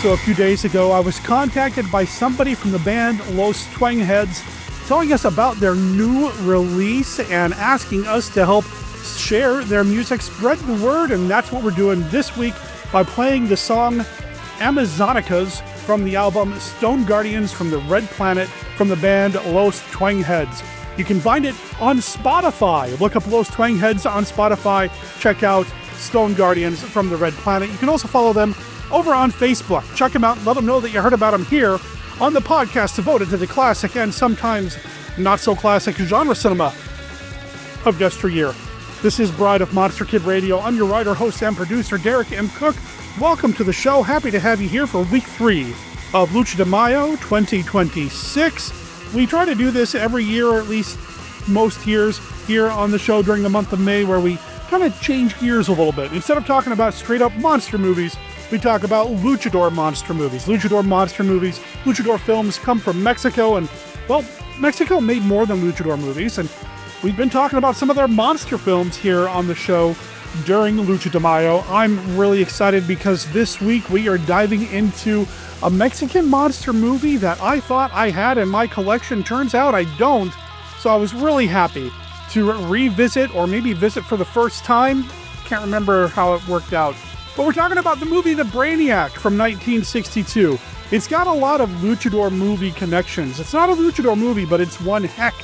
So a few days ago, I was contacted by somebody from the band Los Twangheads telling us about their new release and asking us to help share their music, spread the word, and that's what we're doing this week by playing the song Amazonicas from the album Stone Guardians from the Red Planet from the band Los Twangheads. You can find it on Spotify. Look up Los Twangheads on Spotify. Check out Stone Guardians from the Red Planet. You can also follow them over on Facebook. Check them out. Let them know that you heard about them here on the podcast devoted to the classic and sometimes not so classic genre cinema of yesteryear. This is Bride of Monster Kid Radio. I'm your writer, host, and producer, Derek M. Cook. Welcome to the show. Happy to have you here for week 3 of Lucha de Mayo 2026. We try to do this every year, or at least most years, here on the show during the month of May, where we kind of change gears a little bit. Instead of talking about straight-up monster movies, we talk about luchador monster movies. Luchador monster movies, luchador films come from Mexico, and, well, Mexico made more than luchador movies, and we've been talking about some of their monster films here on the show during Lucha de Mayo. I'm really excited because this week we are diving into a Mexican monster movie that I thought I had in my collection. Turns out I don't, so I was really happy to revisit, or maybe visit for the first time. Can't remember how it worked out. But we're talking about the movie The Brainiac from 1962. It's got a lot of luchador movie connections. It's not a luchador movie, but it's one heck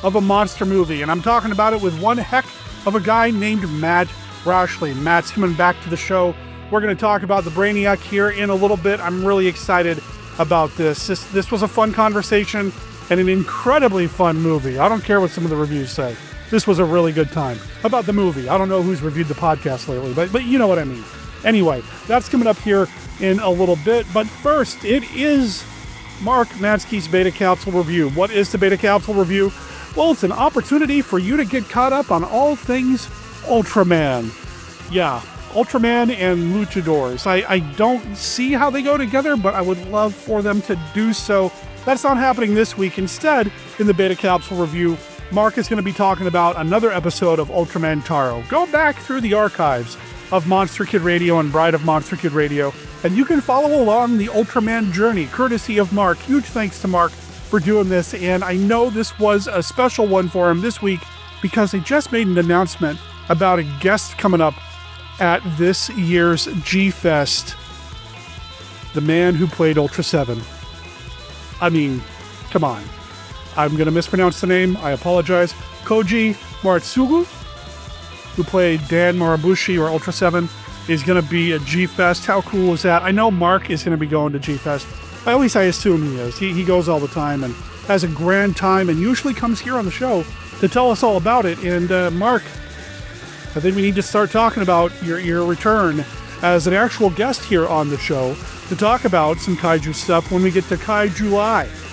of a monster movie. And I'm talking about it with one heck of a guy named Matt Rashleigh. Matt's coming back to the show. We're going to talk about The Brainiac here in a little bit. I'm really excited about this. This was a fun conversation and an incredibly fun movie. I don't care what some of the reviews say. This was a really good time. About the movie. I don't know who's reviewed the podcast lately, but you know what I mean. Anyway, that's coming up here in a little bit. But first, it is Mark Matsky's Beta Capsule Review. What is the Beta Capsule Review? Well, it's an opportunity for you to get caught up on all things Ultraman. Yeah, Ultraman and luchadors. I don't see how they go together, but I would love for them to do so. That's not happening this week. Instead, in the Beta Capsule Review, Mark is going to be talking about another episode of Ultraman Taro. Go back through the archives of Monster Kid Radio and Bride of Monster Kid Radio, and you can follow along the Ultraman journey, courtesy of Mark. Huge thanks to Mark for doing this, and I know this was a special one for him this week because they just made an announcement about a guest coming up at this year's G-Fest. The man who played Ultra 7. I mean, come on. I'm going to mispronounce the name. I apologize. Koji Maritsugu, who played Dan Marabushi or Ultra 7, is going to be at G-Fest. How cool is that? I know Mark is going to be going to G-Fest. At least I assume he is. He goes all the time and has a grand time and usually comes here on the show to tell us all about it. And Mark, I think we need to start talking about your return as an actual guest here on the show to talk about some kaiju stuff when we get to Kaiju Live.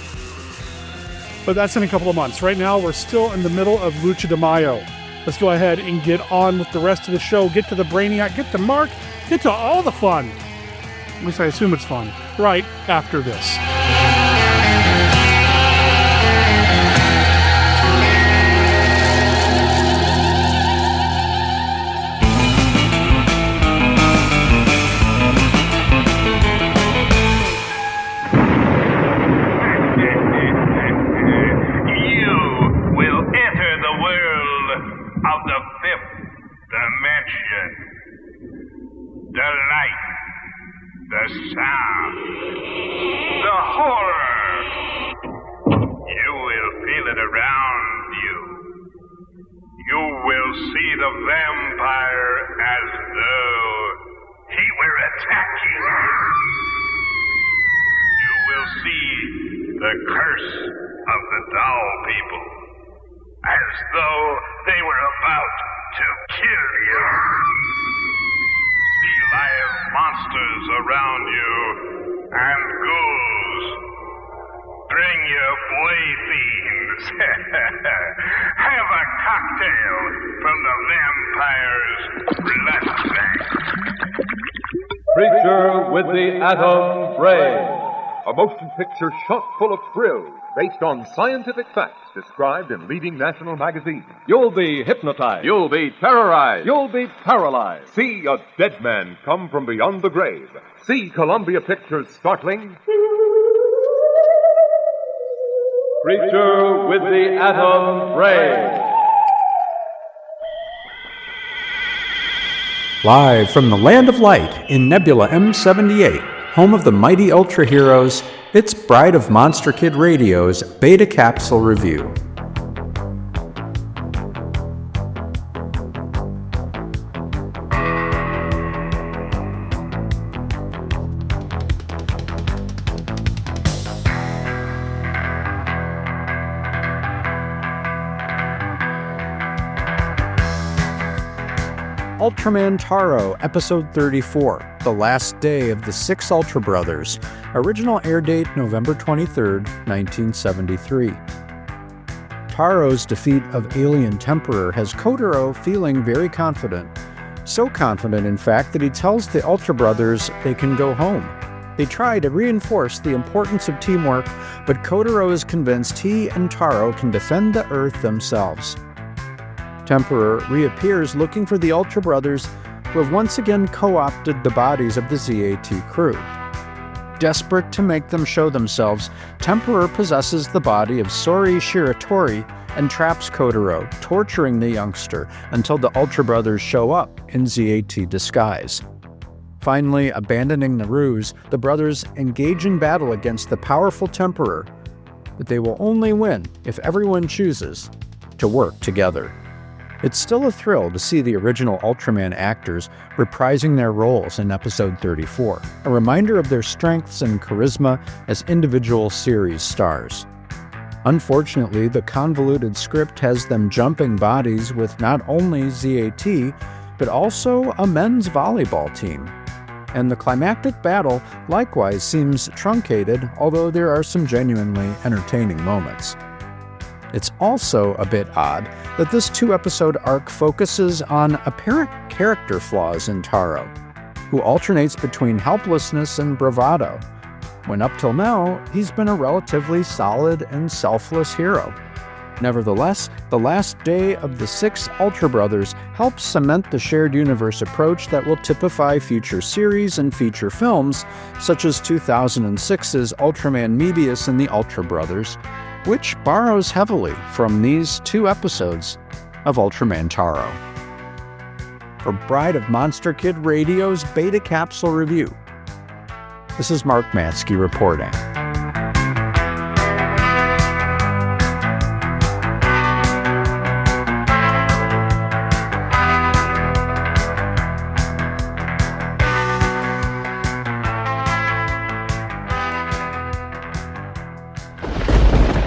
But that's in a couple of months. Right now, we're still in the middle of Lucha de Mayo. Let's go ahead and get on with the rest of the show. Get to the Brainiac, get to Mark, get to all the fun. At least I assume it's fun. Right after this. The sound, the horror, you will feel it around you. You will see the vampire as though he were attacking you. You will see the curse of the doll people as though they were about to kill you. Live monsters around you and ghouls. Bring your playthings. Have a cocktail from the vampire's bloodbank. Creature with the Atom Brain. a motion picture chock full of thrills based on scientific facts described in leading national magazines. You'll be hypnotized. You'll be terrorized. You'll be paralyzed. See a dead man come from beyond the grave. See Columbia Pictures' startling Creature with the Atom Brain. Live from the Land of Light in Nebula M78, home of the mighty Ultra Heroes, it's Bride of Monster Kid Radio's Beta Capsule Review. Ultraman Taro, Episode 34, The Last Day of the Six Ultra Brothers. Original air date November 23, 1973. Taro's defeat of Alien Temperor has Kotaro feeling very confident. So confident, in fact, that he tells the Ultra Brothers they can go home. They try to reinforce the importance of teamwork, but Kotaro is convinced he and Taro can defend the Earth themselves. Temperor reappears looking for the Ultra Brothers, who have once again co-opted the bodies of the ZAT crew. Desperate to make them show themselves, Temperor possesses the body of Sori Shiratori and traps Kotaro, torturing the youngster until the Ultra Brothers show up in ZAT disguise. Finally, abandoning the ruse, the brothers engage in battle against the powerful Temperor, but they will only win if everyone chooses to work together. It's still a thrill to see the original Ultraman actors reprising their roles in Episode 34, a reminder of their strengths and charisma as individual series stars. Unfortunately, the convoluted script has them jumping bodies with not only ZAT, but also a men's volleyball team. And the climactic battle likewise seems truncated, although there are some genuinely entertaining moments. It's also a bit odd that this two-episode arc focuses on apparent character flaws in Taro, who alternates between helplessness and bravado, when up till now, he's been a relatively solid and selfless hero. Nevertheless, the last day of the Six Ultra Brothers helps cement the shared universe approach that will typify future series and feature films, such as 2006's Ultraman Mebius and the Ultra Brothers, which borrows heavily from these two episodes of Ultraman Taro. For Bride of Monster Kid Radio's Beta Capsule Review, this is Mark Matsky reporting.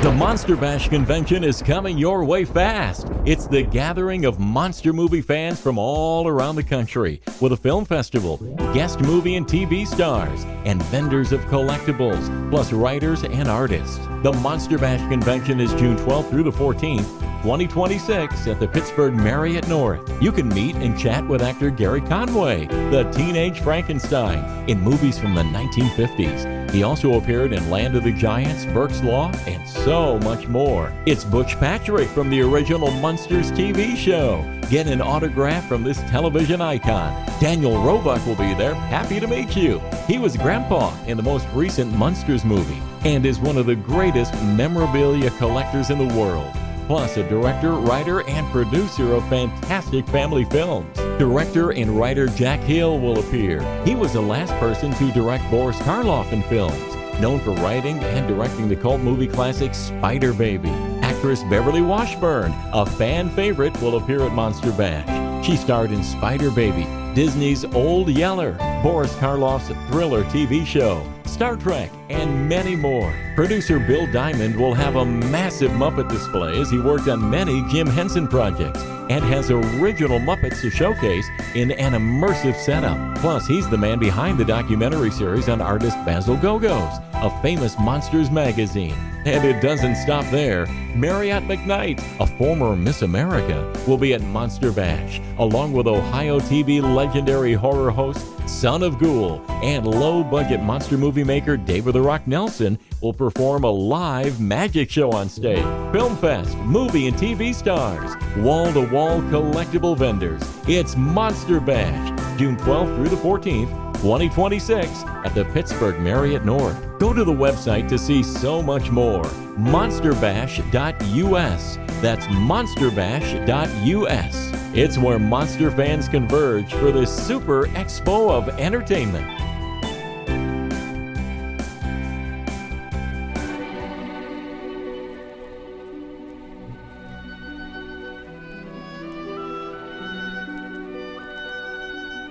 The Monster Bash convention is coming your way fast. It's the gathering of monster movie fans from all around the country with a film festival, guest movie and TV stars, and vendors of collectibles, plus writers and artists. The Monster Bash convention is June 12th through the 14th, 2026 at the Pittsburgh Marriott North. You can meet and chat with actor Gary Conway, the teenage Frankenstein, in movies from the 1950s. He also appeared in Land of the Giants, Burke's Law, and so much more. It's Butch Patrick from the original Munsters TV show. Get an autograph from this television icon. Daniel Roebuck will be there, happy to meet you. He was Grandpa in the most recent Munsters movie and is one of the greatest memorabilia collectors in the world. Plus a director, writer, and producer of fantastic family films. Director and writer Jack Hill will appear. He was the last person to direct Boris Karloff in films, known for writing and directing the cult movie classic Spider Baby. Actress Beverly Washburn, a fan favorite, will appear at Monster Bash. She starred in Spider Baby, Disney's Old Yeller, Boris Karloff's Thriller TV show, Star Trek, and many more. Producer Bill Diamond will have a massive Muppet display as he worked on many Jim Henson projects and has original Muppets to showcase in an immersive setup. Plus, he's the man behind the documentary series on artist Basil Gogos, a famous Monsters magazine. And it doesn't stop there. Marriott McKnight, a former Miss America, will be at Monster Bash, along with Ohio TV legendary horror host Son of Ghoul, and low-budget monster movie maker David the Rock Nelson will perform a live magic show on stage. Film Fest, movie and TV stars, wall-to-wall collectible vendors. It's Monster Bash, June 12th through the 14th, 2026 at the Pittsburgh Marriott North. Go to the website to see so much more. monsterbash.us. That's monsterbash.us. It's where monster fans converge for this super expo of entertainment.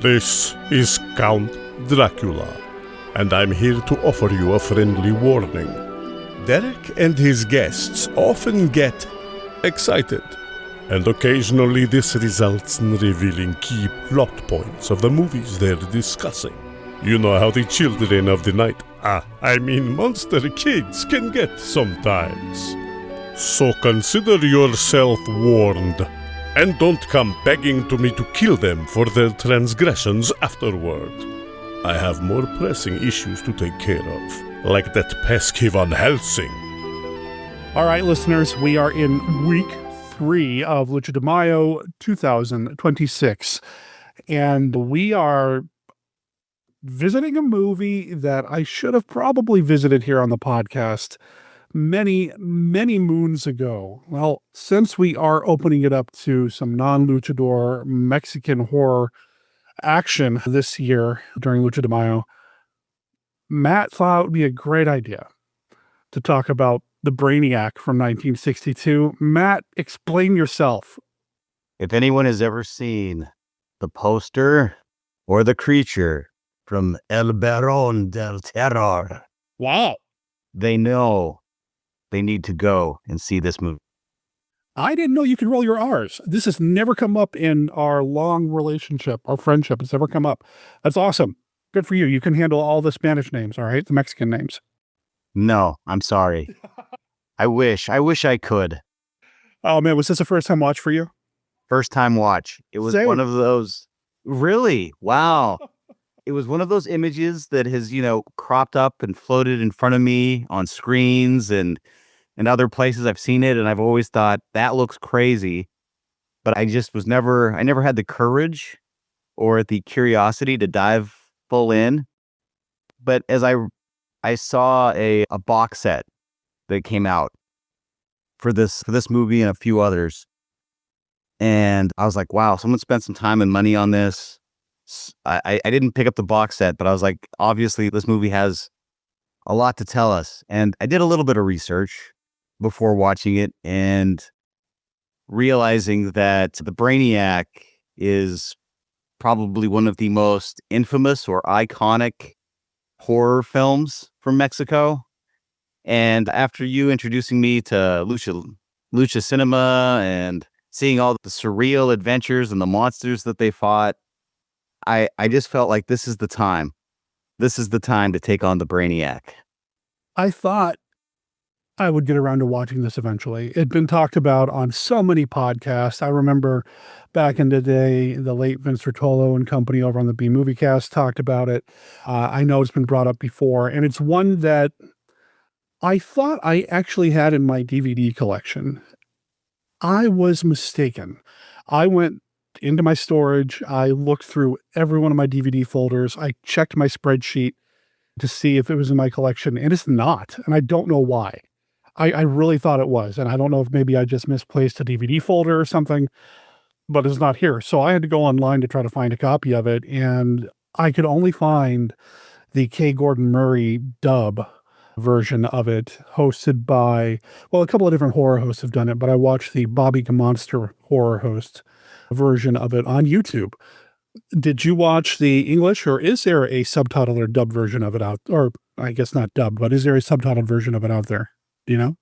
This is Count Dracula, and I'm here to offer you a friendly warning. Derek and his guests often get excited, and occasionally this results in revealing key plot points of the movies they're discussing. You know how the children of the night, monster kids, can get sometimes. So consider yourself warned. And don't come begging to me to kill them for their transgressions afterward. I have more pressing issues to take care of, like that pesky Van Helsing. All right, listeners, we are in week 3 of Lucha de Mayo 2026, and we are visiting a movie that I should have probably visited here on the podcast many, many moons ago. Well, since we are opening it up to some non-luchador Mexican horror action this year during Lucha de Mayo, Matt thought it would be a great idea to talk about the Brainiac from 1962. Matt, explain yourself. If anyone has ever seen the poster or the creature from El Barón del Terror, Wow. they know they need to go and see this movie. I didn't know you could roll your R's. This has never come up in our long relationship, our friendship. It's never come up. That's awesome. Good for you. You can handle all the Spanish names, all right? The Mexican names. No, I'm sorry. I wish I could. Oh, man, was this a first-time watch for you? First time watch. It was Same. one of those. Really? Wow. It was one of those images that has, cropped up and floated in front of me on screens and other places I've seen it. And I've always thought that looks crazy, but I never had the courage or the curiosity to dive full in. But as I saw a box set that came out for this movie and a few others, and I was like, wow, someone spent some time and money on this. I didn't pick up the box set, but I was like, obviously this movie has a lot to tell us. And I did a little bit of research before watching it and realizing that the Brainiac is probably one of the most infamous or iconic horror films from Mexico. And after you introducing me to Lucha Cinema and seeing all the surreal adventures and the monsters that they fought, I just felt like this is the time. This is the time to take on the Brainiac. I thought I would get around to watching this eventually. It'd been talked about on so many podcasts. I remember back in the day, the late Vince Rotolo and company over on the B Movie Cast talked about it. I know it's been brought up before, and it's one that I thought I actually had in my DVD collection. I was mistaken. I went into my storage. I looked through every one of my DVD folders. I checked my spreadsheet to see if it was in my collection, and it's not. And I don't know why. I really thought it was. And I don't know if maybe I just misplaced a DVD folder or something, but it's not here. So I had to go online to try to find a copy of it. And I could only find the K. Gordon Murray dub version of it, hosted by, well, a couple of different horror hosts have done it, but I watched the Bobby Monster horror host version of it on YouTube. Did you watch the English, or is there a subtitled or dubbed version of it out? Or I guess not dubbed, but is there a subtitled version of it out there? Do you know?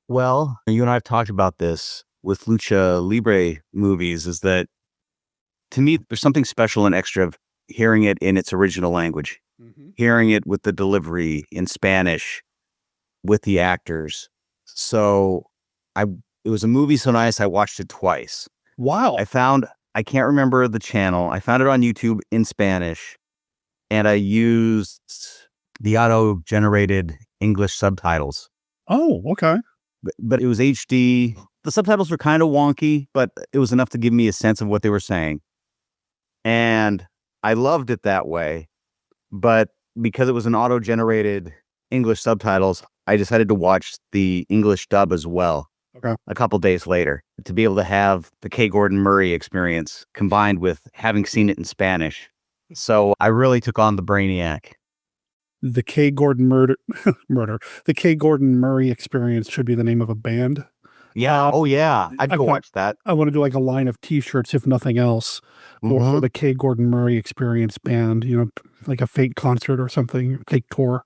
Well, you and I have talked about this with Lucha Libre movies, is that to me, there's something special and extra of hearing it in its original language, hearing it with the delivery in Spanish, with the actors. So it was a movie so nice I watched it twice. Wow. I can't remember the channel. I found it on YouTube in Spanish, and I used the auto-generated English subtitles. Oh, okay. But it was HD. The subtitles were kind of wonky, but it was enough to give me a sense of what they were saying. And I loved it that way. But because it was an auto-generated English subtitles, I decided to watch the English dub as well. Okay. A couple days later, to be able to have the K. Gordon Murray experience combined with having seen it in Spanish. So I really took on the Brainiac. The K. Gordon murder. The K. Gordon Murray Experience should be the name of a band. Yeah. Oh, yeah. I'd go watch that. I want to do like a line of T-shirts, if nothing else, for the K. Gordon Murray Experience band. You know, like a fake concert or something, fake tour.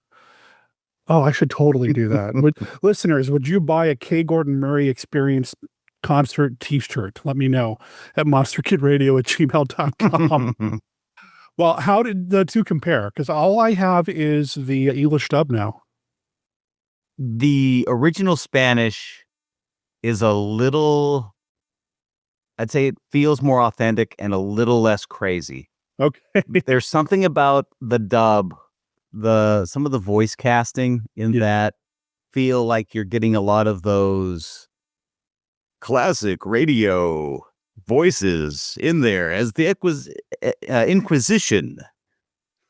Oh, I should totally do that. Listeners, would you buy a K. Gordon Murray Experience concert T-shirt? Let me know at monsterkidradio@gmail.com. Well, how did the two compare? Because all I have is the English dub now. The original Spanish is a little, I'd say it feels more authentic and a little less crazy. Okay. There's something about the dub, some of the voice casting in that feel like you're getting a lot of those classic radio voices in there as the Inquisition.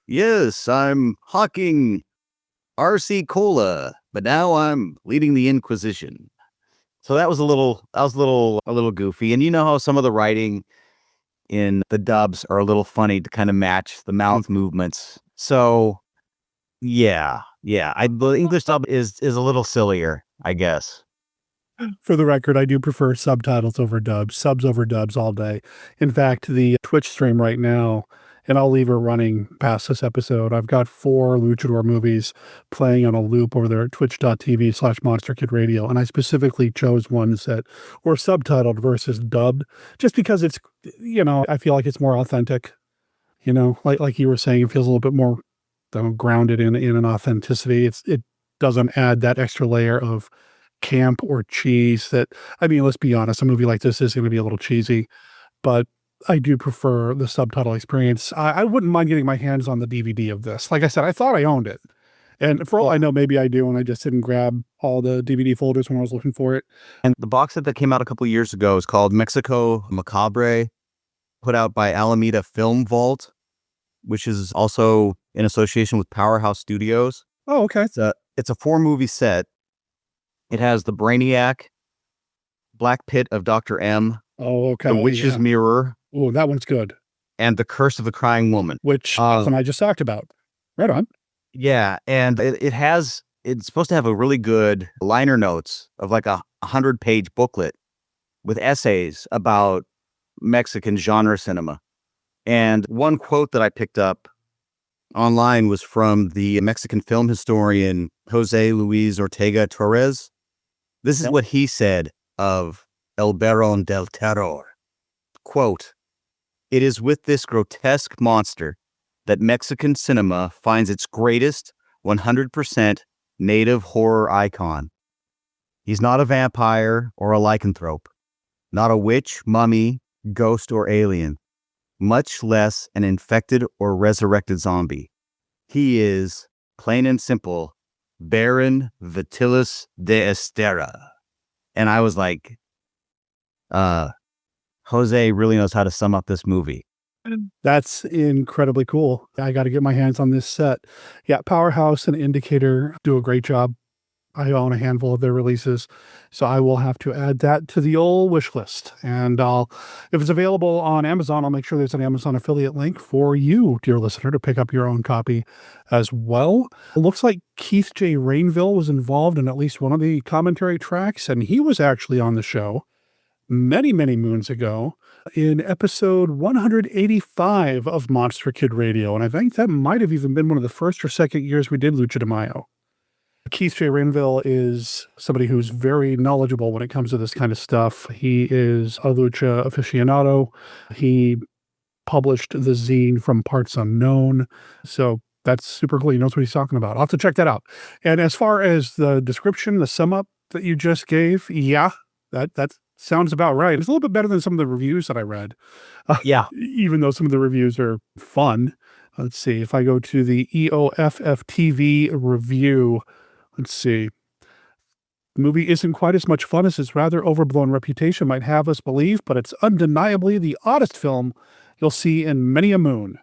Yes, I'm hawking RC Cola, but now I'm leading the Inquisition. So that was a little goofy. And you know how some of the writing in the dubs are a little funny to kind of match the mouth movements. So yeah. The English dub is a little sillier, I guess. For the record, I do prefer subtitles over dubs, subs over dubs all day. In fact, the Twitch stream right now, and I'll leave it running past this episode, I've got 4 Luchador movies playing on a loop over there at twitch.tv/monsterkidradio, and I specifically chose ones that were subtitled versus dubbed, just because it's, I feel like it's more authentic. Like you were saying, it feels a little bit more grounded in an authenticity. It doesn't add that extra layer of camp or cheese that, let's be honest, a movie like this is going to be a little cheesy, but I do prefer the subtitle experience. I wouldn't mind getting my hands on the DVD of this. Like I said, I thought I owned it. And for all I know, maybe I do, and I just didn't grab all the DVD folders when I was looking for it. And the box set that came out a couple years ago is called Mexico Macabre, put out by Alameda Film Vault, which is also in association with Powerhouse Studios. Oh, okay. It's a 4-movie set. It has the Brainiac, Black Pit of Dr. M, oh, okay, The Witch's Mirror. Oh, that one's good. And The Curse of the Crying Woman, which Austin and I just talked about. Right on. Yeah, and it's supposed to have a really good liner notes of like a 100-page booklet with essays about Mexican genre cinema. And one quote that I picked up online was from the Mexican film historian Jose Luis Ortega Torres. This is what he said of El Barón del Terror. Quote, "It is with this grotesque monster that Mexican cinema finds its greatest 100% native horror icon. He's not a vampire or a lycanthrope, not a witch, mummy, ghost, or alien, much less an infected or resurrected zombie. He is, plain and simple, Baron Vitilis de Estera." And I was like, Jose really knows how to sum up this movie. That's incredibly cool. I got to get my hands on this set. Yeah, Powerhouse and Indicator do a great job. I own a handful of their releases, so I will have to add that to the old wish list. And if it's available on Amazon, I'll make sure there's an Amazon affiliate link for you, dear listener, to pick up your own copy as well. It looks like Keith J. Rainville was involved in at least one of the commentary tracks, and he was actually on the show many, many moons ago in episode 185 of Monster Kid Radio. And I think that might have even been one of the first or second years we did Lucha de Mayo. Keith J. Rainville is somebody who's very knowledgeable when it comes to this kind of stuff. He is a lucha aficionado. He published the zine From Parts Unknown. So That's super cool. He knows what he's talking about. I'll have to check that out. And as far as the description, the sum up that you just gave, yeah, that sounds about right. It's a little bit better than some of the reviews that I read. Yeah. Even though some of the reviews are fun. Let's see. If I go to the EOFF TV review, let's see. The movie isn't quite as much fun as its rather overblown reputation might have us believe, but it's undeniably the oddest film you'll see in many a moon.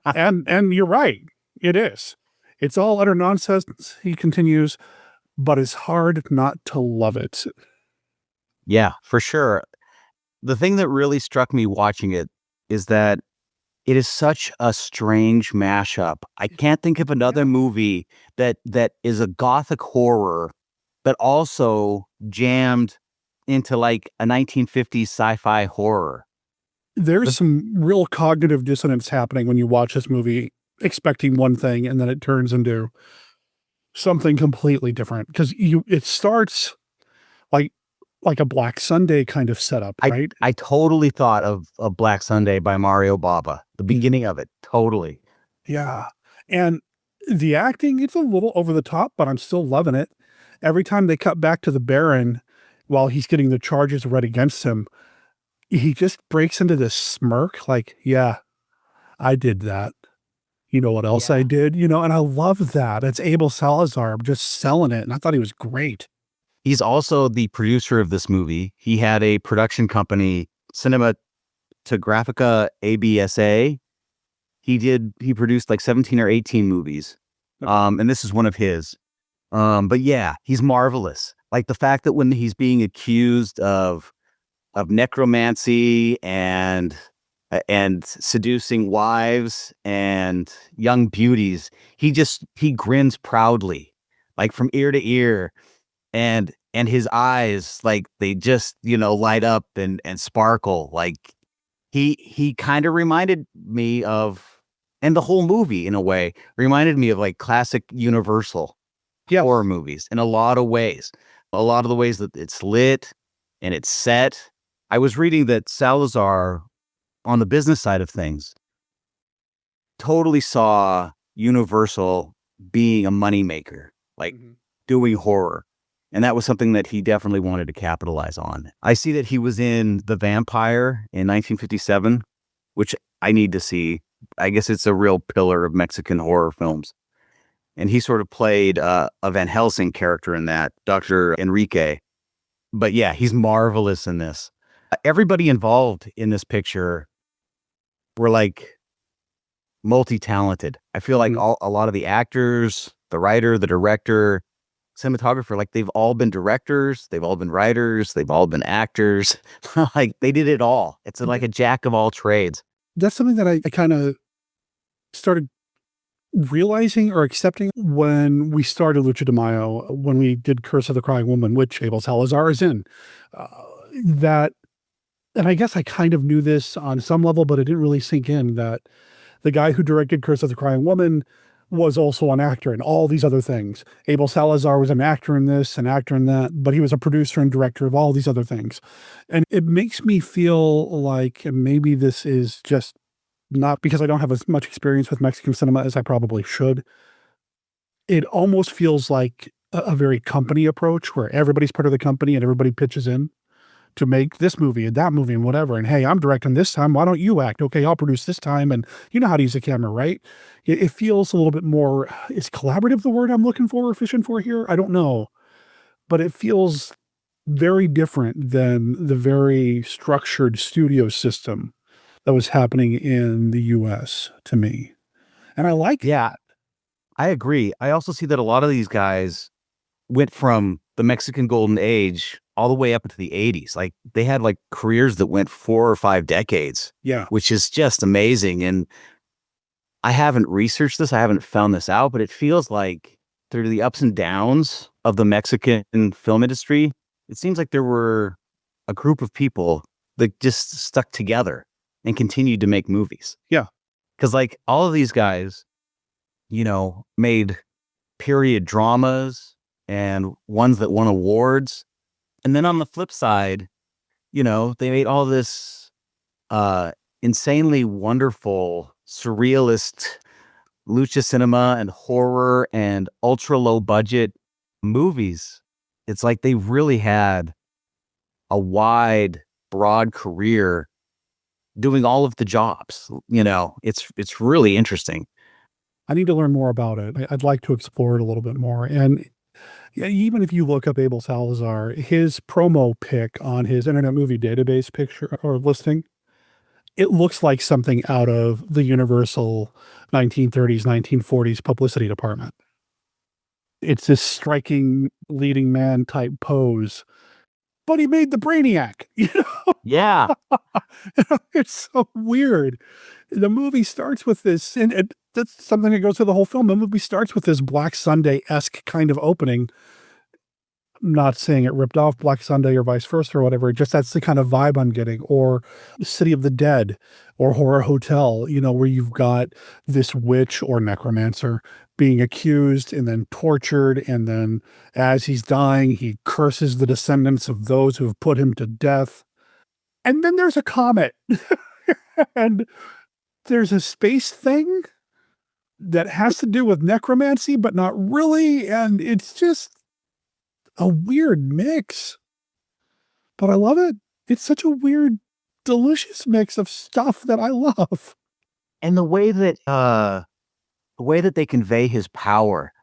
And you're right. It is. It's all utter nonsense, he continues, but it's hard not to love it. Yeah, for sure. The thing that really struck me watching it is that it is such a strange mashup. I can't think of another movie that is a gothic horror, but also jammed into like a 1950s sci-fi horror. There's some real cognitive dissonance happening when you watch this movie expecting one thing and then it turns into something completely different. Because it starts like a Black Sunday kind of setup, right? I totally thought of Black Sunday by Mario Bava, the beginning of it. Totally. Yeah. And the acting, it's a little over the top, but I'm still loving it. Every time they cut back to the Baron while he's getting the charges read against him, he just breaks into this smirk like, yeah, I did that. You know what else I did? And I love that. It's Abel Salazar just selling it. And I thought he was great. He's also the producer of this movie. He had a production company, Cinematographica ABSA. He produced like 17 or 18 movies. And this is one of his. But yeah, he's marvelous. Like the fact that when he's being accused of necromancy and seducing wives and young beauties, he grins proudly, like from ear to ear. And his eyes, like they just, light up and sparkle. Like he kind of reminded me of, and the whole movie in a way reminded me of like classic Universal horror movies in a lot of ways. A lot of the ways that it's lit and it's set. I was reading that Salazar, on the business side of things, totally saw Universal being a moneymaker, like doing horror. And that was something that he definitely wanted to capitalize on. I see that he was in The Vampire in 1957, which I need to see. I guess it's a real pillar of Mexican horror films. And he sort of played a Van Helsing character in that, Dr. Enrique. But yeah, he's marvelous in this. Everybody involved in this picture were like multi-talented. I feel like a lot of the actors, the writer, the director, cinematographer, like they've all been directors, they've all been writers, they've all been actors. Like they did it all. It's like a jack of all trades. That's something that I kind of started realizing or accepting when we started Lucha de Mayo, when we did Curse of the Crying Woman, which Abel Salazar is in. And I guess I kind of knew this on some level, but it didn't really sink in that the guy who directed Curse of the Crying Woman was also an actor in all these other things. Abel Salazar was an actor in this, an actor in that, but he was a producer and director of all these other things. And it makes me feel like maybe this is just not because I don't have as much experience with Mexican cinema as I probably should. It almost feels like a very company approach where everybody's part of the company and everybody pitches in to make this movie and that movie and whatever. And hey, I'm directing this time. Why don't you act? Okay, I'll produce this time. And you know how to use a camera, right? It feels a little bit more, is collaborative the word I'm looking for or fishing for here? I don't know. But it feels very different than the very structured studio system that was happening in the US to me. And I like that. I agree. I also see that a lot of these guys went from the Mexican Golden Age all the way up into the 80s. Like they had like careers that went 4 or 5 decades. Yeah. Which is just amazing. And I haven't researched this. I haven't found this out, but it feels like through the ups and downs of the Mexican film industry, it seems like there were a group of people that just stuck together and continued to make movies. Yeah. Because like all of these guys, made period dramas and ones that won awards. And then on the flip side, they made all this insanely wonderful, surrealist lucha cinema and horror and ultra low budget movies. It's like they really had a wide, broad career doing all of the jobs. It's really interesting. I need to learn more about it. I'd like to explore it a little bit more. And yeah, even if you look up Abel Salazar, his promo pic on his Internet Movie Database picture or listing, it looks like something out of the Universal 1930s, 1940s publicity department. It's this striking leading man type pose, but he made the Brainiac, Yeah. It's so weird. The movie starts with this, and that's something that goes through the whole film. The movie starts with this Black Sunday-esque kind of opening. I'm not saying it ripped off Black Sunday or vice versa or whatever. Just that's the kind of vibe I'm getting. Or City of the Dead or Horror Hotel, where you've got this witch or necromancer being accused and then tortured. And then as he's dying, he curses the descendants of those who have put him to death. And then there's a comet and there's a space thing that has to do with necromancy, but not really. And it's just a weird mix, but I love it. It's such a weird, delicious mix of stuff that I love. And the way that they convey his power,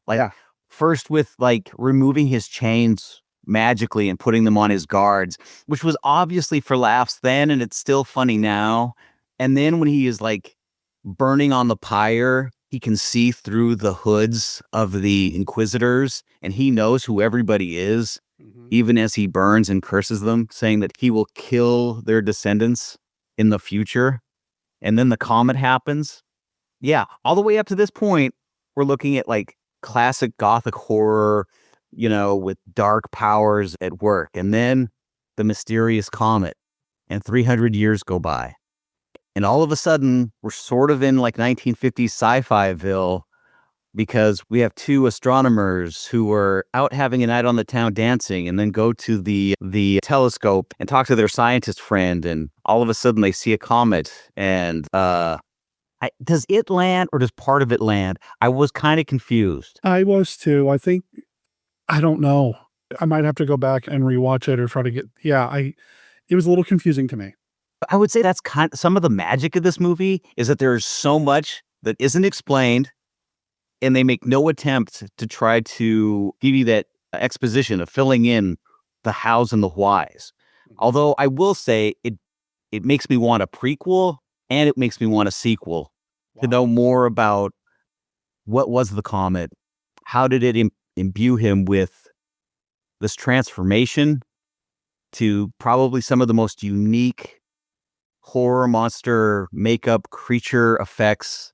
first with removing his chains magically and putting them on his guards, which was obviously for laughs then, and it's still funny now. And then when he is burning on the pyre, he can see through the hoods of the Inquisitors, and he knows who everybody is, even as he burns and curses them, saying that he will kill their descendants in the future. And then the comet happens. Yeah, all the way up to this point, we're looking at classic Gothic horror, with dark powers at work. And then the mysterious comet, and 300 years go by. And all of a sudden, we're sort of in 1950s sci-fi-ville, because we have two astronomers who were out having a night on the town dancing and then go to the telescope and talk to their scientist friend. And all of a sudden they see a comet. And does it land or does part of it land? I was kind of confused. I was too. I don't know. I might have to go back and rewatch it or try to get, it was a little confusing to me. I would say that's some of the magic of this movie is that there's so much that isn't explained, and they make no attempt to try to give you that exposition of filling in the hows and the whys. Although I will say it makes me want a prequel and it makes me want a sequel to know more about what was the comet, how did it imbue him with this transformation to probably some of the most unique horror monster makeup creature effects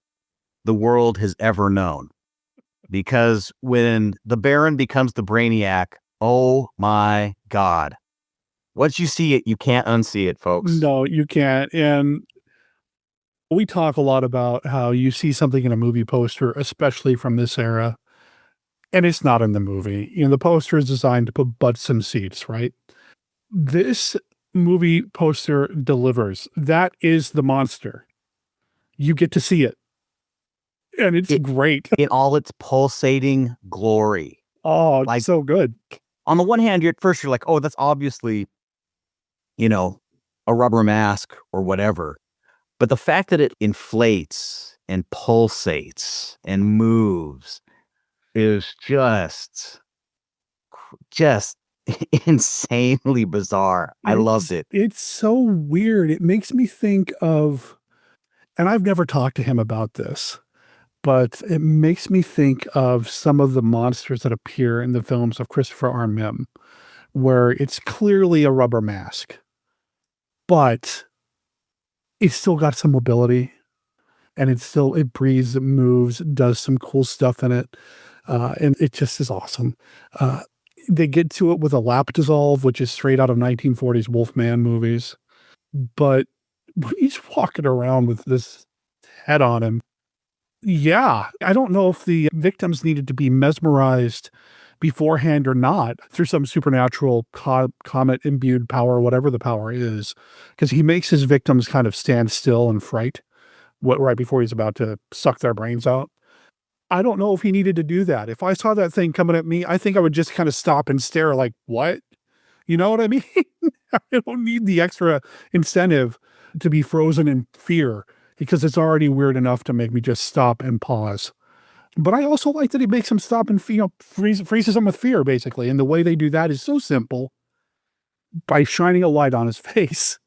the world has ever known. Because when the Baron becomes the Brainiac, oh my God. Once you see it, you can't unsee it, folks. No, you can't. And we talk a lot about how you see something in a movie poster, especially from this era, and it's not in the movie. The poster is designed to put butts in seats, right? This movie poster delivers. That is the monster. You get to see it. And it's great. In all its pulsating glory. Oh, so good. On the one hand, you're like, oh, that's obviously, a rubber mask or whatever. But the fact that it inflates and pulsates and moves is just insanely bizarre. I loved it. It's so weird. It makes me think of, and I've never talked to him about this, but it makes me think of some of the monsters that appear in the films of Christopher R. Mim, where it's clearly a rubber mask, but it's still got some mobility, and it breathes, it moves, it does some cool stuff in it. And it just is awesome. They get to it with a lap dissolve, which is straight out of 1940s Wolfman movies. But he's walking around with this head on him. Yeah, I don't know if the victims needed to be mesmerized beforehand or not through some supernatural comet-imbued power, whatever the power is, because he makes his victims kind of stand still in fright right before he's about to suck their brains out. I don't know if he needed to do that. If I saw that thing coming at me, I think I would just kind of stop and stare like, what? You know what I mean? I don't need the extra incentive to be frozen in fear because it's already weird enough to make me just stop and pause. But I also like that he makes him stop and freezes him with fear, basically. And the way they do that is so simple by shining a light on his face.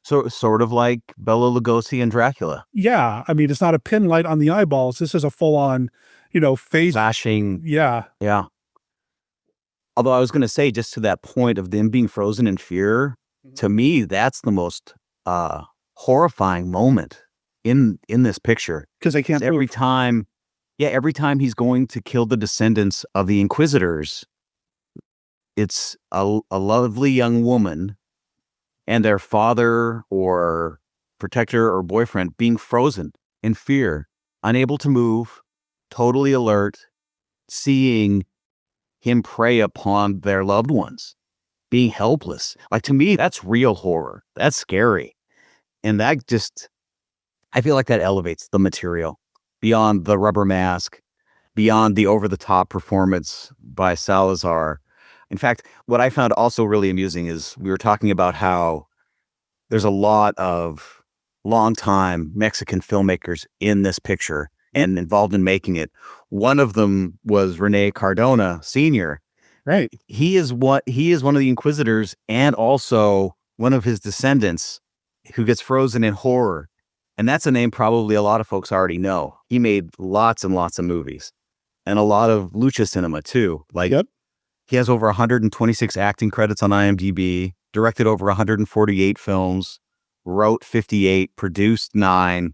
So sort of like Bela Lugosi and Dracula. Yeah, I mean, it's not a pin light on the eyeballs. This is a full-on, face. Flashing. Yeah. Yeah. Although I was going to say, just to that point of them being frozen in fear, to me, that's the most horrifying moment in this picture. Because they can't Every move. time he's going to kill the descendants of the Inquisitors, it's a lovely young woman and their father or protector or boyfriend being frozen in fear, unable to move, totally alert, seeing him prey upon their loved ones, being helpless. Like, to me, that's real horror. That's scary. And that just, I feel like that elevates the material beyond the rubber mask, beyond the over-the-top performance by Salazar. In fact, what I found also really amusing is we were talking about how there's a lot of longtime Mexican filmmakers in this picture and involved in making it. One of them was Rene Cardona Sr. Right. He is one of the Inquisitors and also one of his descendants who gets frozen in horror. And that's a name probably a lot of folks already know. He made lots and lots of movies and a lot of lucha cinema too. Like, Yep. He has over 126 acting credits on IMDb, directed over 148 films, wrote 58, produced 9,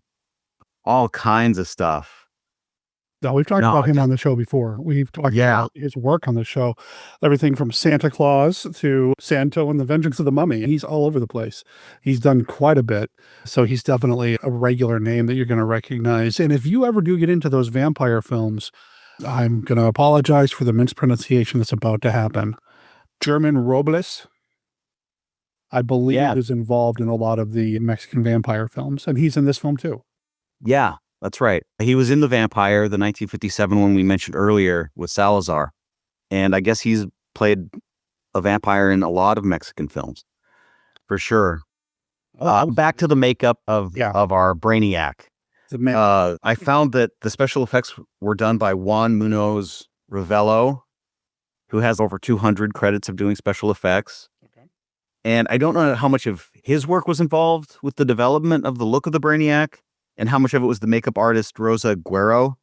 all kinds of stuff. No, we've talked about him on the show before. We've talked about his work on the show. Everything from Santa Claus to Santo and the Vengeance of the Mummy. He's all over the place. He's done quite a bit. So he's definitely a regular name that you're going to recognize. And if you ever do get into those vampire films, I'm going to apologize for the mispronunciation that's about to happen. German Robles, I believe, is involved in a lot of the Mexican vampire films. And he's in this film too. Yeah. That's right. He was in The Vampire, the 1957 one we mentioned earlier with Salazar. And I guess he's played a vampire in a lot of Mexican films, for sure. Back to the makeup of our Brainiac. I found that the special effects were done by Juan Munoz Ravello, who has over 200 credits of doing special effects. Okay. And I don't know how much of his work was involved with the development of the look of the Brainiac, and how much of it was the makeup artist Rosa Guerrero.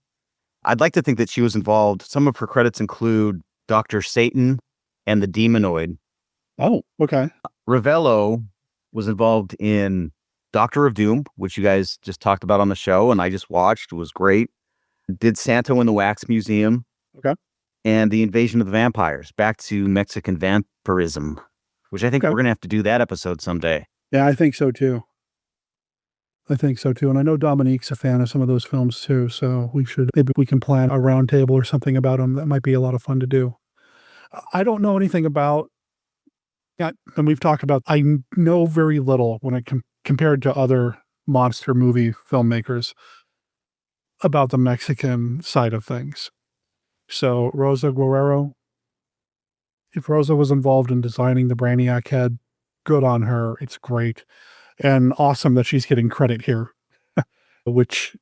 I'd like to think that she was involved. Some of her credits include Dr. Satan and the Demonoid. Oh, okay. Ravello was involved in Doctor of Doom, which you guys just talked about on the show, and I just watched. It was great. Did Santo in the Wax Museum. Okay. And The Invasion of the Vampires, back to Mexican vampirism, which I think we're going to have to do that episode someday. Yeah, I think so too. And I know Dominique's a fan of some of those films too, so maybe we can plan a round table or something about them. That might be a lot of fun to do. I don't know anything about, and we've talked about, I know very little when it compared to other monster movie filmmakers about the Mexican side of things. So Rosa Guerrero, if Rosa was involved in designing the Brainiac head, good on her. It's great. And awesome that she's getting credit here, which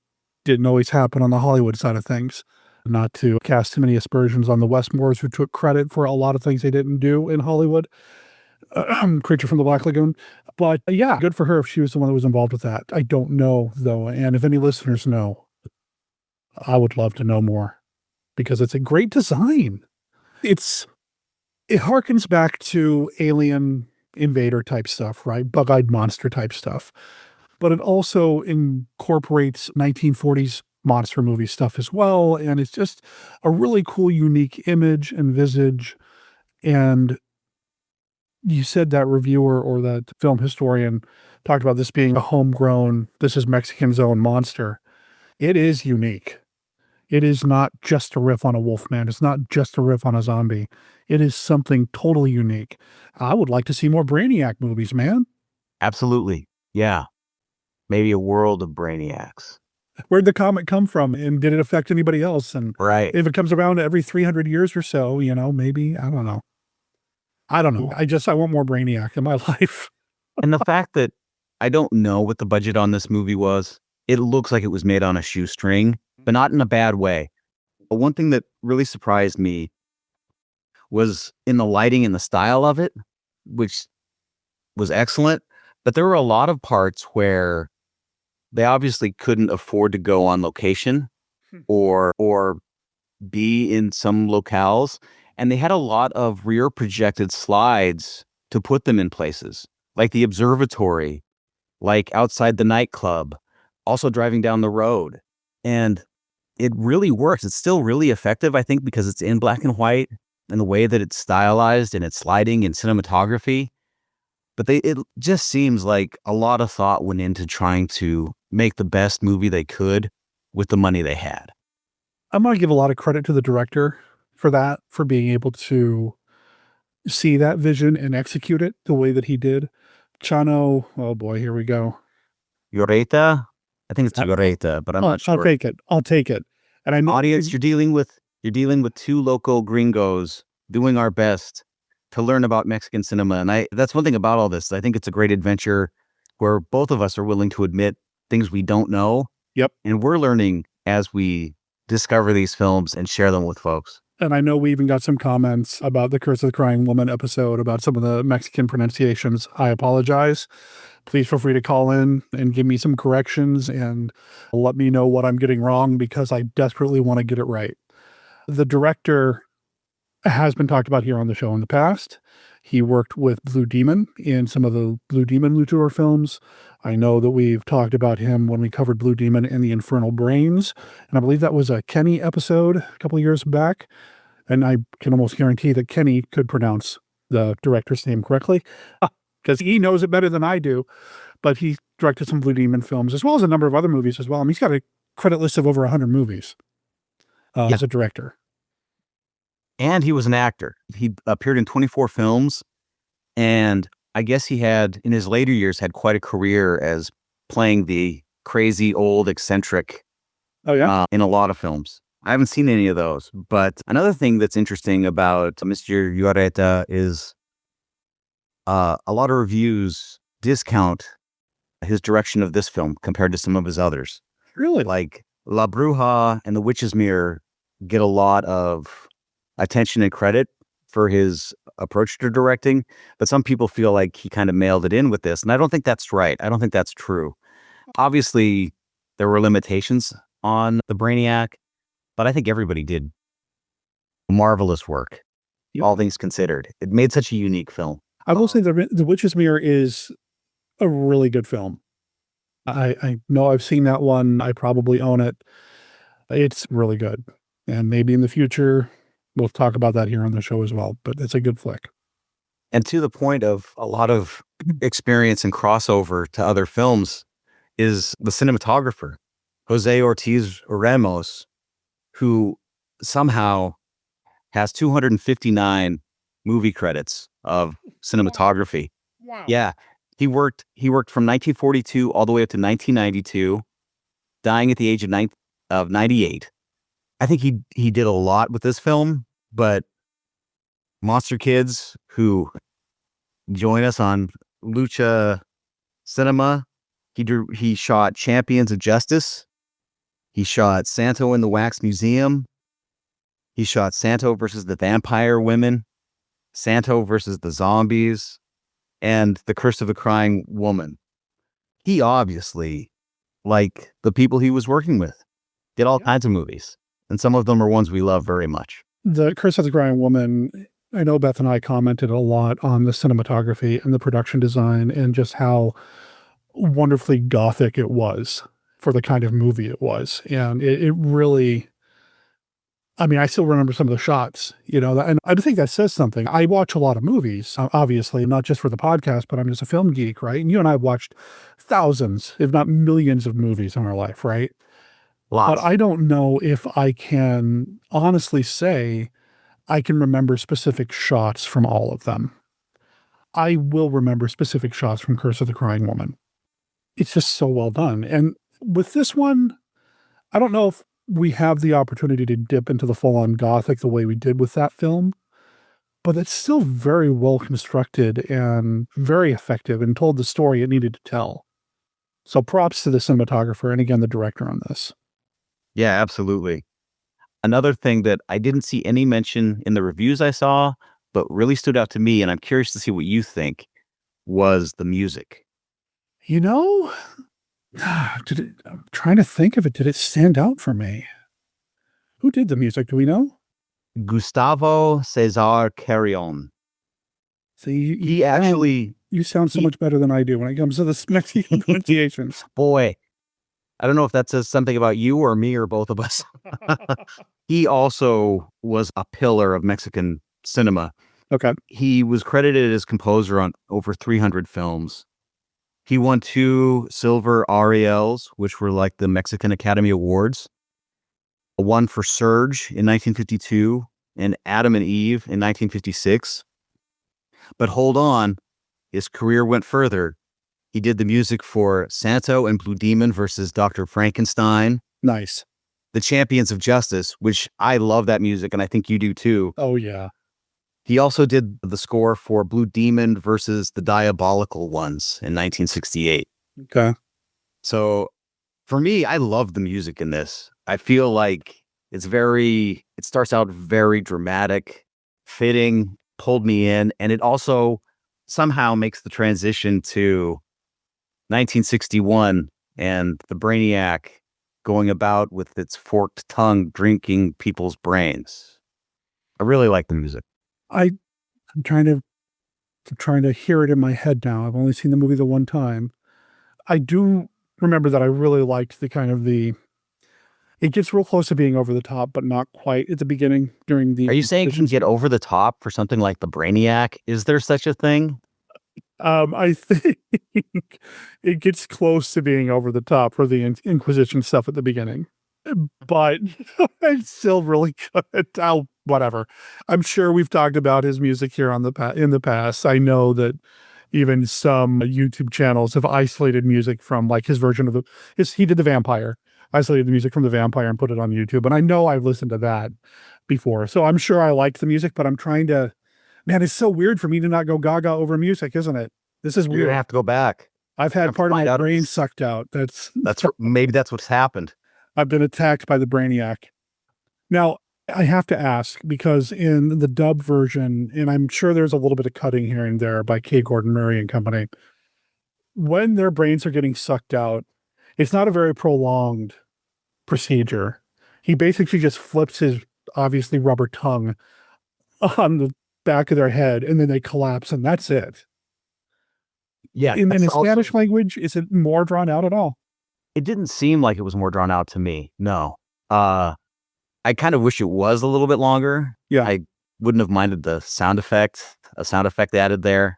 didn't always happen on the Hollywood side of things. Not to cast too many aspersions on the Westmores, who took credit for a lot of things they didn't do in Hollywood. Creature from the Black Lagoon. But yeah, good for her if she was the one that was involved with that. I don't know, though. And if any listeners know, I would love to know more because it's a great design. It harkens back to Alien Invader type stuff, right? Bug-eyed monster type stuff. But it also incorporates 1940s monster movie stuff as well. And it's just a really cool, unique image and visage. And you said that reviewer or that film historian talked about this being a homegrown, this is Mexican's own monster. It is unique. It is not just a riff on a Wolfman. It's not just a riff on a zombie. It is something totally unique. I would like to see more Brainiac movies, man. Absolutely. Yeah. Maybe a world of Brainiacs. Where'd the comet come from? And did it affect anybody else? And Right. if it comes around every 300 years or so, maybe, I don't know. I don't know. I want more Brainiac in my life. And the fact that I don't know what the budget on this movie was, it looks like it was made on a shoestring, but not in a bad way. But one thing that really surprised me was in the lighting and the style of it, which was excellent. But there were a lot of parts where they obviously couldn't afford to go on location or be in some locales. And they had a lot of rear projected slides to put them in places, like the observatory, like outside the nightclub, also driving down the road. And it really works. It's still really effective, I think, because it's in black and white and the way that it's stylized and its lighting and cinematography. But it just seems like a lot of thought went into trying to make the best movie they could with the money they had. I'm going to give a lot of credit to the director for that, for being able to see that vision and execute it the way that he did. Chano, oh boy, here we go. Yoreta? I think it's Yoreta, but I'm not sure. I'll take it. I'll take it. And I know Audience, you're dealing with two local gringos doing our best to learn about Mexican cinema. And that's one thing about all this. I think it's a great adventure where both of us are willing to admit things we don't know. Yep. And we're learning as we discover these films and share them with folks. And I know we even got some comments about the Curse of the Crying Woman episode about some of the Mexican pronunciations. I apologize. Please feel free to call in and give me some corrections and let me know what I'm getting wrong, because I desperately want to get it right. The director has been talked about here on the show in the past. He worked with Blue Demon in some of the Blue Demon Luchador films. I know that we've talked about him when we covered Blue Demon and the Infernal Brains. And I believe that was a Kenny episode a couple of years back. And I can almost guarantee that Kenny could pronounce the director's name correctly, because he knows it better than I do. But he directed some Blue Demon films, as well as a number of other movies as well. I mean, he's got a credit list of over 100 movies as a director. And he was an actor. He appeared in 24 films. And I guess he had, in his later years, had quite a career as playing the crazy, old, eccentric in a lot of films. I haven't seen any of those. But another thing that's interesting about Mr. Lloreta is a lot of reviews discount his direction of this film compared to some of his others. Really? Like La Bruja and The Witch's Mirror get a lot of attention and credit for his approach to directing, but some people feel like he kind of mailed it in with this, and I don't think that's right. I don't think that's true. Obviously, there were limitations on the Brainiac, but I think everybody did marvelous work, all things considered. It made such a unique film. I will say The Witch's Mirror is a really good film. I know I've seen that one. I probably own it. It's really good. And maybe in the future, we'll talk about that here on the show as well, but it's a good flick. And to the point of a lot of experience and crossover to other films is the cinematographer, Jose Ortiz Ramos, who somehow has 259 movie credits of cinematography. Wow. Yeah. He worked from 1942 all the way up to 1992, dying at the age of 98. I think he did a lot with this film, but Monster Kids, who join us on Lucha Cinema, he shot Champions of Justice. He shot Santo in the Wax Museum. He shot Santo versus the Vampire Women, Santo versus the Zombies, and The Curse of the Crying Woman. He obviously, like the people he was working with, did all kinds of movies. And some of them are ones we love very much. The Curse of the Crying Woman, I know Beth and I commented a lot on the cinematography and the production design and just how wonderfully gothic it was for the kind of movie it was. And it really, I mean, I still remember some of the shots, and I think that says something. I watch a lot of movies, obviously, not just for the podcast, but I'm just a film geek, right? And you and I have watched thousands, if not millions of movies in our life, right? Lots. But I don't know if I can honestly say I can remember specific shots from all of them. I will remember specific shots from Curse of the Crying Woman. It's just so well done. And with this one, I don't know if we have the opportunity to dip into the full-on gothic the way we did with that film, but it's still very well constructed and very effective and told the story it needed to tell. So props to the cinematographer and again the director on this. Yeah, absolutely. Another thing that I didn't see any mention in the reviews I saw, but really stood out to me, and I'm curious to see what you think, was the music. You know, I'm trying to think of it. Did it stand out for me? Who did the music? Do we know? Gustavo Cesar Carrion. See, He actually, you sound so much better than I do when it comes to the Mexican pronunciations. boy, I don't know if that says something about you or me or both of us. He also was a pillar of Mexican cinema. Okay. He was credited as composer on over 300 films. He won 2 Silver Ariels, which were like the Mexican Academy Awards. One for Surge in 1952 and Adam and Eve in 1956. But hold on, his career went further. He did the music for Santo and Blue Demon versus Dr. Frankenstein. Nice. The Champions of Justice, which I love that music, and I think you do too. Oh, yeah. He also did the score for Blue Demon versus the Diabolical Ones in 1968. Okay. So for me, I love the music in this. I feel like it starts out very dramatic, fitting, pulled me in, and it also somehow makes the transition to 1961 and the Brainiac going about with its forked tongue drinking people's brains. I really like the music. I'm trying to hear it in my head now. I've only seen the movie the one time. I do remember that I really liked it gets real close to being over the top, but not quite at the beginning during the. Are you saying it can get over the top for something like the Brainiac? Is there such a thing? I think it gets close to being over the top for the Inquisition stuff at the beginning, but it's still really good. Whatever. I'm sure we've talked about his music here in the past. I know that even some YouTube channels have isolated music from like his version of he did the Vampire, isolated the music from the Vampire and put it on YouTube. And I know I've listened to that before. So I'm sure I liked the music, but I'm trying to, man, it's so weird for me to not go gaga over music, isn't it? This is You're weird. gonna have to go back. I've had part of my brain sucked out. Maybe that's what's happened. I've been attacked by the Brainiac. Now, I have to ask, because in the dub version, and I'm sure there's a little bit of cutting here and there by K. Gordon Murray and company, when their brains are getting sucked out, it's not a very prolonged procedure. He basically just flips his obviously rubber tongue on the back of their head, and then they collapse, and that's it. Yeah. In the Spanish language, is it more drawn out at all? It didn't seem like it was more drawn out to me. No. I kind of wish it was a little bit longer. Yeah. I wouldn't have minded a sound effect added there.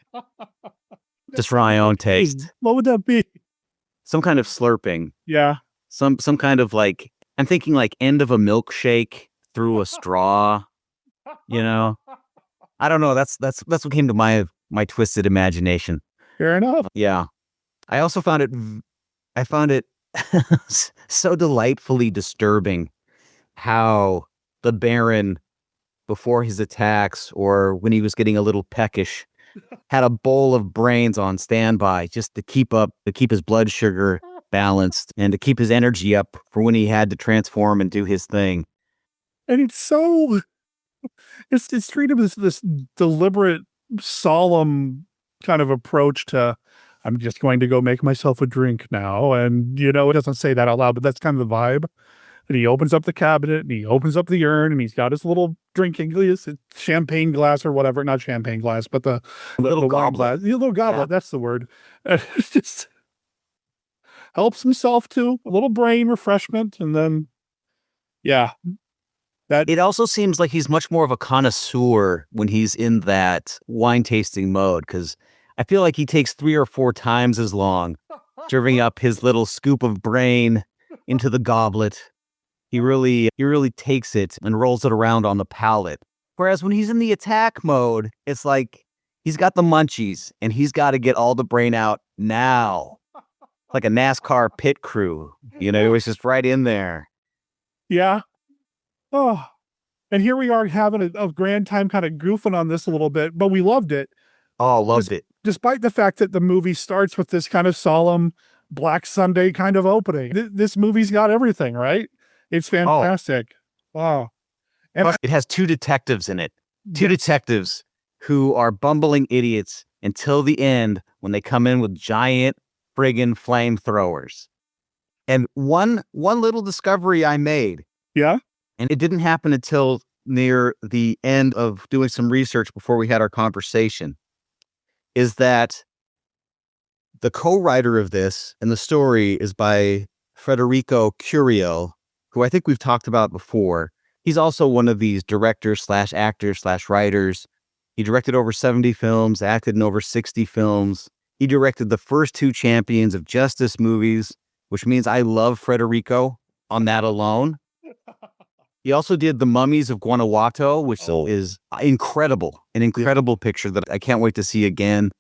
Just for my own taste. What would that be? Some kind of slurping. Yeah. Some kind of like, I'm thinking like end of a milkshake through a straw, you know? I don't know. That's what came to my twisted imagination. Fair enough. Yeah. I also found it so delightfully disturbing how the Baron, before his attacks or when he was getting a little peckish, had a bowl of brains on standby just to keep his blood sugar balanced and to keep his energy up for when he had to transform and do his thing. And it's treated as this deliberate, solemn kind of approach to, I'm just going to go make myself a drink now. And, it doesn't say that out loud, but that's kind of the vibe. And he opens up the cabinet and he opens up the urn and he's got his little drinking champagne glass or whatever, not champagne glass, but the little wine goblet. glass, the little goblet. Yeah. That's the word. And it just helps himself to a little brain refreshment. And then, yeah. It also seems like he's much more of a connoisseur when he's in that wine tasting mode, because I feel like he takes 3 or 4 times as long serving up his little scoop of brain into the goblet. He really takes it and rolls it around on the palate. Whereas when he's in the attack mode, it's like he's got the munchies and he's got to get all the brain out now. Like a NASCAR pit crew, it was just right in there. Yeah. Oh, and here we are having a grand time kind of goofing on this a little bit, but we loved it. Oh, loved it. Despite the fact that the movie starts with this kind of solemn Black Sunday kind of opening. This movie's got everything, right? It's Oh, fantastic. Wow. And plus it has two detectives in it. Two detectives who are bumbling idiots until the end when they come in with giant friggin' flamethrowers. And one little discovery I made, yeah. and it didn't happen until near the end of doing some research before we had our conversation, is that the co-writer of this and the story is by Federico Curio, who I think we've talked about before. He's also one of these directors / actors / writers. He directed over 70 films, acted in over 60 films. He directed the first 2 Champions of Justice movies, which means I love Federico on that alone. He also did The Mummies of Guanajuato, which is incredible, an incredible picture that I can't wait to see again.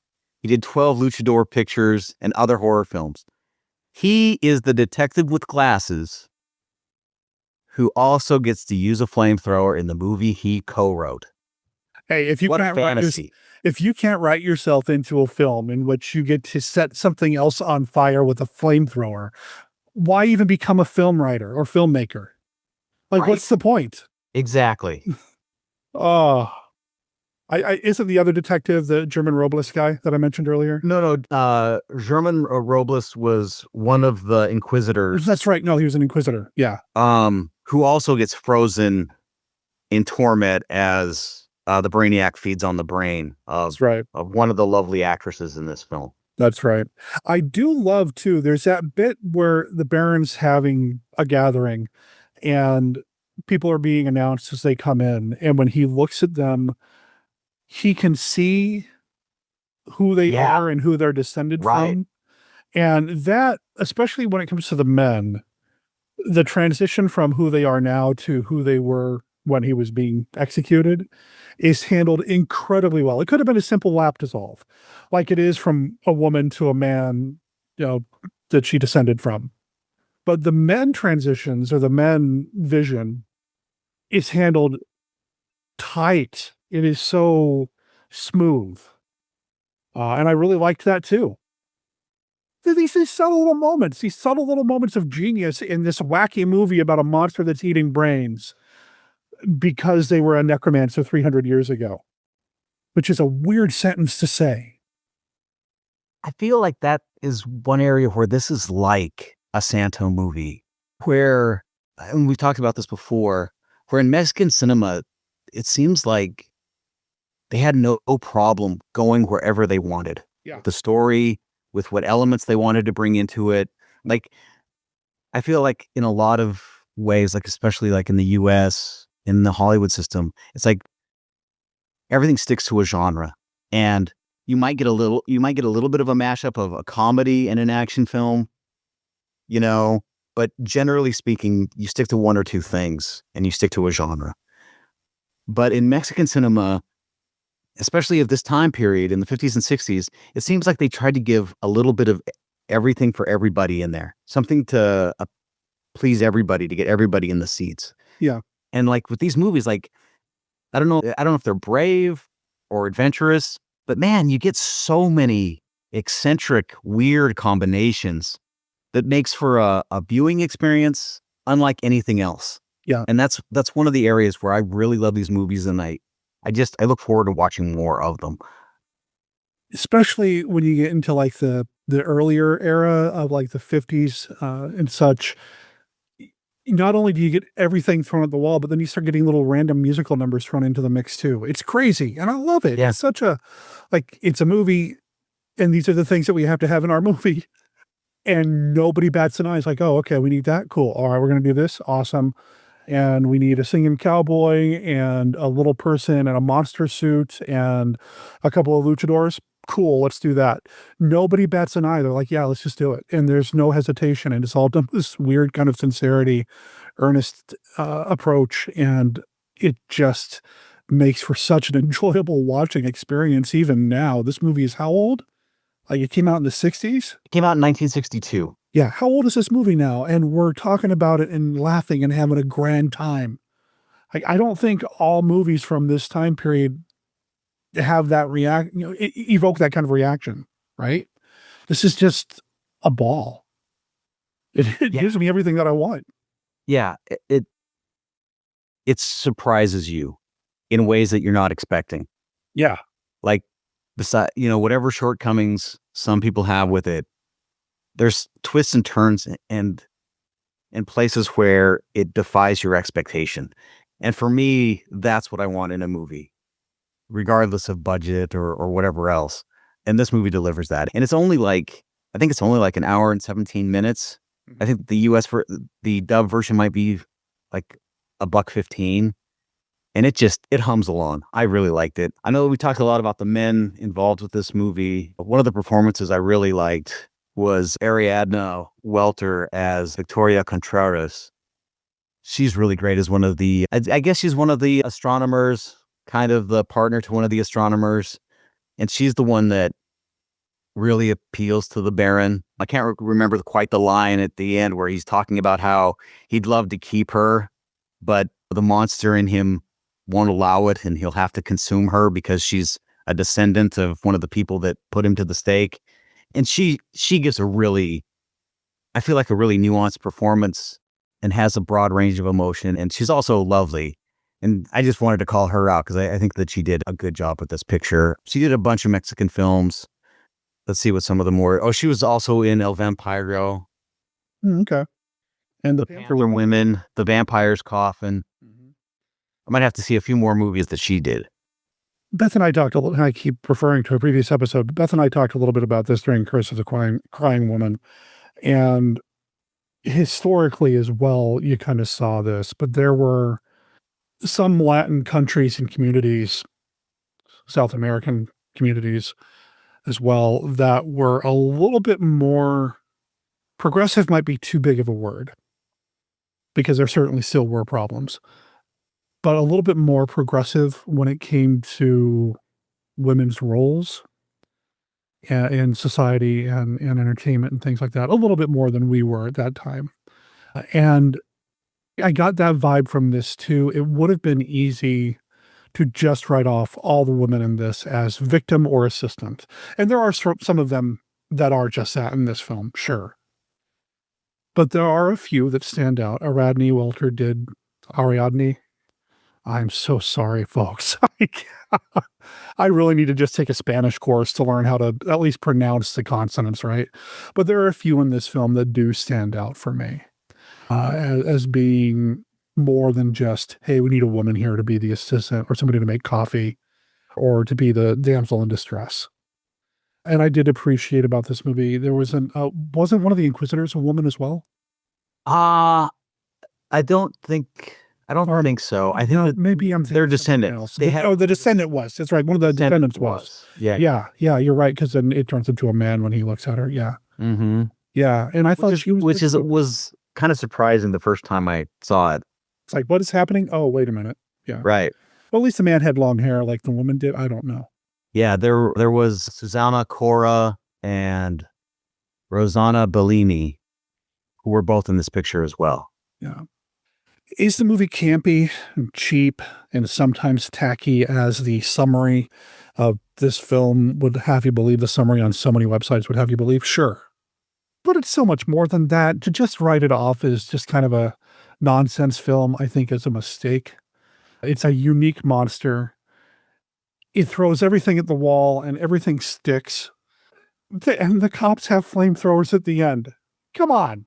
He did 12 Luchador pictures and other horror films. He is the detective with glasses who also gets to use a flamethrower in the movie he co-wrote. Hey, if you What a can't fantasy. if you can't write yourself into a film in which you get to set something else on fire with a flamethrower, why even become a film writer or filmmaker? Like, Right? what's the point? Exactly. Oh, I isn't the other detective the German Robles guy that I mentioned earlier? No. German Robles was one of the Inquisitors. That's right. No, he was an Inquisitor. Yeah. Who also gets frozen in torment as the Brainiac feeds on the brain That's right. of one of the lovely actresses in this film. That's right. I do love, too, there's that bit where the Baron's having a gathering and people are being announced as they come in. And when he looks at them, he can see who they Yeah. are and who they're descended Right. from. And that, especially when it comes to the men, the transition from who they are now to who they were when he was being executed is handled incredibly well. It could have been a simple lap dissolve, like it is from a woman to a man, that she descended from. But the men transitions or the men vision is handled tight. It is so smooth. And I really liked that too. These subtle little moments of genius in this wacky movie about a monster that's eating brains because they were a necromancer 300 years ago, which is a weird sentence to say. I feel like that is one area where this is like a Santo movie, where, and we've talked about this before, where in Mexican cinema, it seems like they had no problem going wherever they wanted. Yeah. The story, with what elements they wanted to bring into it. Like, I feel like in a lot of ways, like especially like in the US, in the Hollywood system, it's like everything sticks to a genre. And you might get a little bit of a mashup of a comedy and an action film, but generally speaking, you stick to one or two things and you stick to a genre. But in Mexican cinema, especially of this time period in the 50s and 60s, it seems like they tried to give a little bit of everything for everybody in there, something to please everybody, to get everybody in the seats. Yeah. And like with these movies, like, I don't know if they're brave or adventurous, but man, you get so many eccentric, weird combinations that makes for a viewing experience unlike anything else. Yeah. And that's one of the areas where I really love these movies, and I look forward to watching more of them. Especially when you get into like the earlier era of like the 50s and such. Not only do you get everything thrown at the wall, but then you start getting little random musical numbers thrown into the mix too. It's crazy. And I love it. Yeah. It's such it's a movie and these are the things that we have to have in our movie. And nobody bats an eye. It's like, oh, okay, we need that. Cool. All right, we're going to do this. Awesome. And we need a singing cowboy and a little person and a monster suit and a couple of luchadors. Cool, let's do that. Nobody bats an eye. They're like, yeah, let's just do it. And there's no hesitation. And it's all done with this weird kind of sincerity, earnest approach. And it just makes for such an enjoyable watching experience even now. This movie is how old? Like it came out in the 60s? It came out in 1962. Yeah, how old is this movie now? And we're talking about it and laughing and having a grand time. I don't think all movies from this time period have that evoke that kind of reaction, right? This is just a ball. It Yeah. gives me everything that I want. Yeah, it surprises you in ways that you're not expecting. Yeah. Like, whatever shortcomings some people have with it, there's twists and turns and places where it defies your expectation. And for me, that's what I want in a movie, regardless of budget or whatever else. And this movie delivers that. And I think it's only like an hour and 17 minutes. I think the dub version might be like $1.15. And it hums along. I really liked it. I know we talked a lot about the men involved with this movie. But one of the performances I really liked was Ariadna Welter as Victoria Contreras. She's really great as I guess she's one of the astronomers, kind of the partner to one of the astronomers. And she's the one that really appeals to the Baron. I can't remember quite the line at the end where he's talking about how he'd love to keep her, but the monster in him won't allow it, and he'll have to consume her because she's a descendant of one of the people that put him to the stake. And she gives I feel like a really nuanced performance and has a broad range of emotion. And she's also lovely. And I just wanted to call her out because I think that she did a good job with this picture. She did a bunch of Mexican films. Let's see what some of them were. Oh, she was also in El Vampiro, Okay. And The Panther Women, The Vampire's Coffin. I might have to see a few more movies that she did. Beth and I talked a little, and I keep referring to a previous episode, but Beth and I talked a little bit about this during Curse of the Crying Woman. And historically as well, you kind of saw this, but there were some Latin countries and communities, South American communities as well, that were a little bit more progressive, might be too big of a word, because there certainly still were problems, but a little bit more progressive when it came to women's roles in society and entertainment and things like that, a little bit more than we were at that time. And I got that vibe from this too. It would have been easy to just write off all the women in this as victim or assistant. And there are some of them that are just that in this film, sure. But there are a few that stand out. Ariadne. I'm so sorry, folks. I really need to just take a Spanish course to learn how to at least pronounce the consonants right. But there are a few in this film that do stand out for me as being more than just, hey, we need a woman here to be the assistant or somebody to make coffee or to be the damsel in distress. And I did appreciate about this movie, there was wasn't one of the Inquisitors a woman as well? I don't think so. I think No, maybe I'm they're thinking something descendants. else. They have The descendant was. That's right. One of the descendants was. Yeah. Yeah, you're right, because then it turns into a man when he looks at her. Yeah. Mm-hmm. Yeah. And I thought she was was kind of surprising the first time I saw it. It's like, what is happening? Oh, wait a minute. Yeah. Right. Well, at least the man had long hair like the woman did. I don't know. Yeah, there was Susanna Cora and Rosanna Bellini, who were both in this picture as well. Yeah. Is the movie campy and cheap and sometimes tacky as the summary of this film would have you believe? The summary on so many websites would have you believe? Sure. But it's so much more than that. To just write it off as just kind of a nonsense film, I think is a mistake. It's a unique monster. It throws everything at the wall and everything sticks. And the cops have flamethrowers at the end. Come on.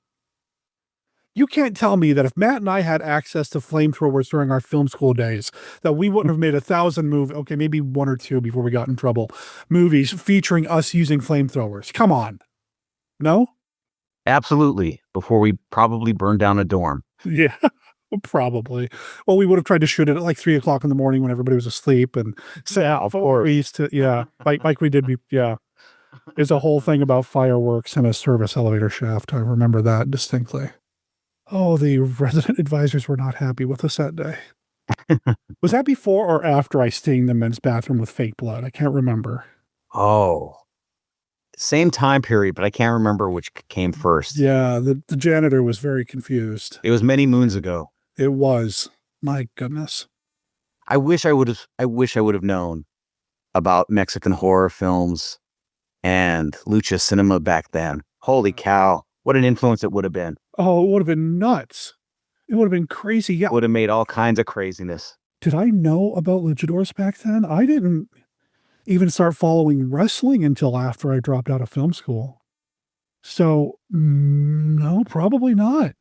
You can't tell me that if Matt and I had access to flamethrowers during our film school days, that we wouldn't have made 1,000 movies, okay, maybe one or two before we got in trouble, movies featuring us using flamethrowers. Come on. No? Absolutely. Before we probably burned down a dorm. Yeah, probably. Well, we would have tried to shoot it at like 3:00 in the morning when everybody was asleep and say, Of course. we used to, yeah, like we did, yeah. There's a whole thing about fireworks in a service elevator shaft. I remember that distinctly. Oh, the resident advisors were not happy with us that day. Was that before or after I stained the men's bathroom with fake blood? I can't remember. Oh. Same time period, but I can't remember which came first. Yeah, the janitor was very confused. It was many moons ago. It was. My goodness. I wish I would have known about Mexican horror films and lucha cinema back then. Holy cow. What an influence it would have been. Oh, it would have been nuts. It would have been crazy. Yeah. Would have made all kinds of craziness. Did I know about luchadors back then? I didn't even start following wrestling until after I dropped out of film school. So, no, probably not.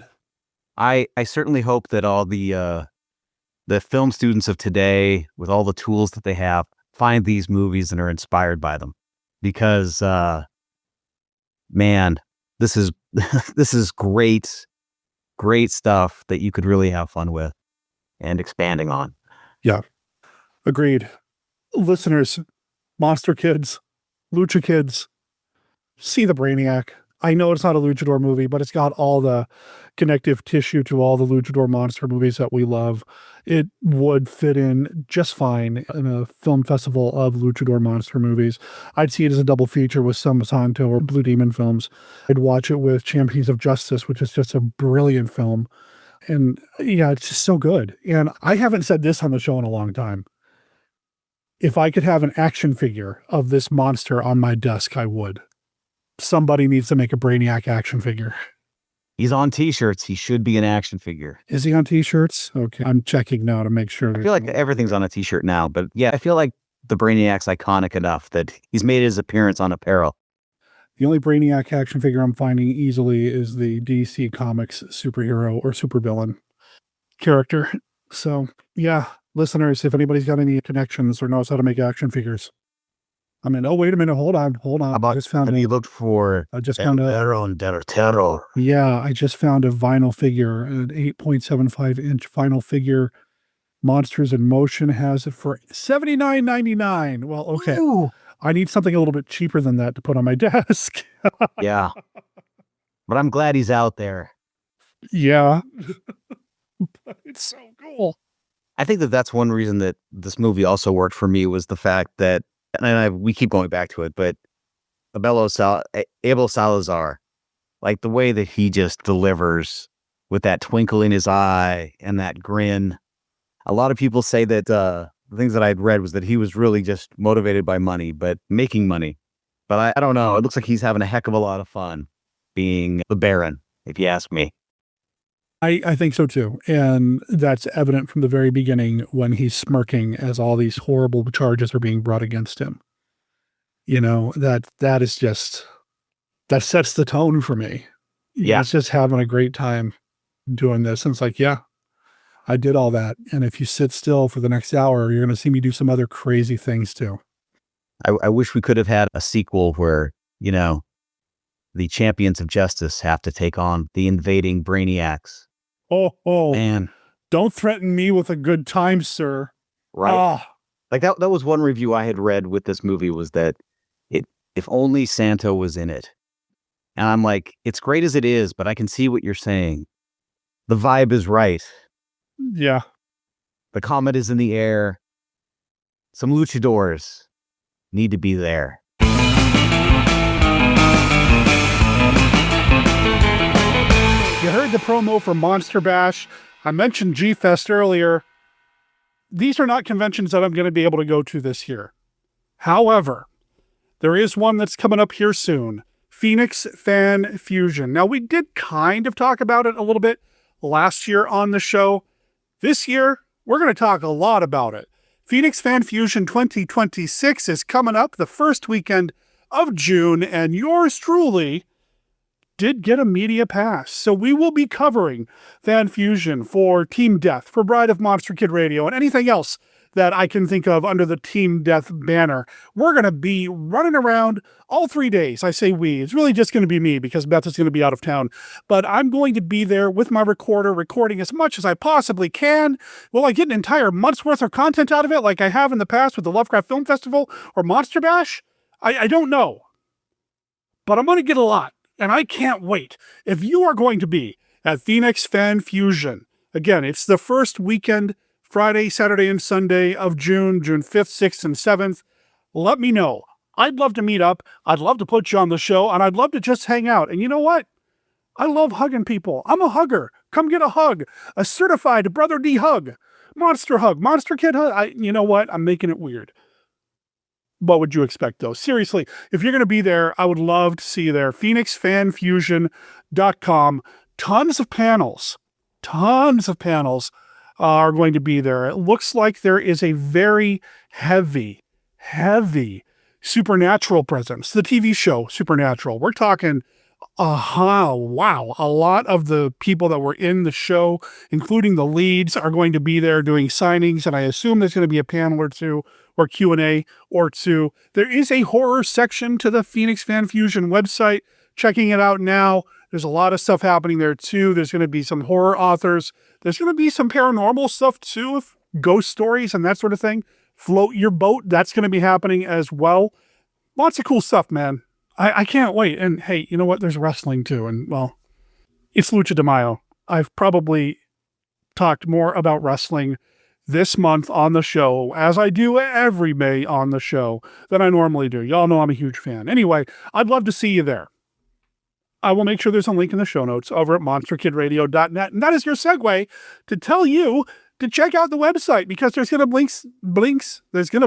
I certainly hope that all the film students of today, with all the tools that they have, find these movies and are inspired by them. Because, man, this is this is great stuff that you could really have fun with and expanding on. Yeah, agreed. Listeners, Monster Kids, Lucha Kids, see the Brainiac. I know it's not a luchador movie, but it's got all the connective tissue to all the luchador monster movies that we love. It would fit in just fine in a film festival of luchador monster movies. I'd see it as a double feature with some Santo or Blue Demon films. I'd watch it with Champions of Justice, which is just a brilliant film. And yeah, it's just so good. And I haven't said this on the show in a long time. If I could have an action figure of this monster on my desk, I would. Somebody needs to make a Brainiac action figure. He's on t-shirts. He should be an action figure. Is he on t-shirts? Okay. I'm checking now to make sure. I feel like everything's on a t-shirt now, but yeah, I feel like the Brainiac's iconic enough that he's made his appearance on apparel. The only Brainiac action figure I'm finding easily is the DC Comics superhero or supervillain character. So yeah, listeners, if anybody's got any connections or knows how to make action figures, I mean, oh, wait a minute. Hold on. About, have you looked for I just found terror? Yeah, I just found a vinyl figure, an 8.75-inch vinyl figure. Monsters in Motion has it for $79.99. Well, okay. Ooh. I need something a little bit cheaper than that to put on my desk. Yeah. But I'm glad he's out there. Yeah. But it's so cool. I think that's one reason that this movie also worked for me was the fact that, and we keep going back to it, but Abel Salazar, like the way that he just delivers with that twinkle in his eye and that grin. A lot of people say that the things that I'd read was that he was really just motivated by money, but making money. But I don't know. It looks like he's having a heck of a lot of fun being the Baron, if you ask me. I think so too. And that's evident from the very beginning when he's smirking as all these horrible charges are being brought against him. You know, that is just, that sets the tone for me. Yeah. It's just having a great time doing this. And it's like, yeah, I did all that. And if you sit still for the next hour, you're going to see me do some other crazy things too. I wish we could have had a sequel where, you know, the Champions of Justice have to take on the invading Brainiacs. Oh, man. Don't threaten me with a good time, sir. Right. Ah. Like that was one review I had read with this movie was that if only Santo was in it. And I'm like, it's great as it is, but I can see what you're saying. The vibe is right. Yeah. The comet is in the air. Some luchadors need to be there. You heard the promo for Monster Bash. I mentioned G-Fest earlier. These are not conventions that I'm going to be able to go to this year. However, there is one that's coming up here soon. Phoenix Fan Fusion. Now, we did kind of talk about it a little bit last year on the show. This year, we're going to talk a lot about it. Phoenix Fan Fusion 2026 is coming up the first weekend of June, and yours truly did get a media pass. So we will be covering Fan Fusion for Team Death, for Bride of Monster Kid Radio, and anything else that I can think of under the Team Death banner. We're going to be running around all 3 days. I say we. It's really just going to be me because Beth is going to be out of town. But I'm going to be there with my recorder, recording as much as I possibly can. Will I get an entire month's worth of content out of it like I have in the past with the Lovecraft Film Festival or Monster Bash? I don't know. But I'm going to get a lot. And I can't wait. If you are going to be at Phoenix Fan Fusion, again, it's the first weekend, Friday, Saturday, and Sunday of June 5th, 6th, and 7th. Let me know. I'd love to meet up. I'd love to put you on the show, and I'd love to just hang out. And you know what? I love hugging people. I'm a hugger. Come get a hug. A certified Brother D hug. Monster hug. Monster Kid hug. You know what? I'm making it weird. What would you expect, though? Seriously, if you're going to be there, I would love to see you there. PhoenixFanFusion.com. Tons of panels are going to be there. It looks like there is a very heavy Supernatural presence. The TV show Supernatural. We're talking, wow. A lot of the people that were in the show, including the leads, are going to be there doing signings, and I assume there's going to be a panel or two or Q&A or two. There is a horror section to the Phoenix Fan Fusion website. Checking it out now. There's a lot of stuff happening there too. There's going to be some horror authors. There's going to be some paranormal stuff too, if ghost stories and that sort of thing. Float your boat. That's going to be happening as well. Lots of cool stuff, man. I can't wait. And hey, you know what? There's wrestling too. And well, it's Lucha de Mayo. I've probably talked more about wrestling this month on the show, as I do every May on the show, than I normally do. Y'all know I'm a huge fan. Anyway, I'd love to see you there. I will make sure there's a link in the show notes over at monsterkidradio.net. And that is your segue to tell you to check out the website, because there's going to blinks. There's going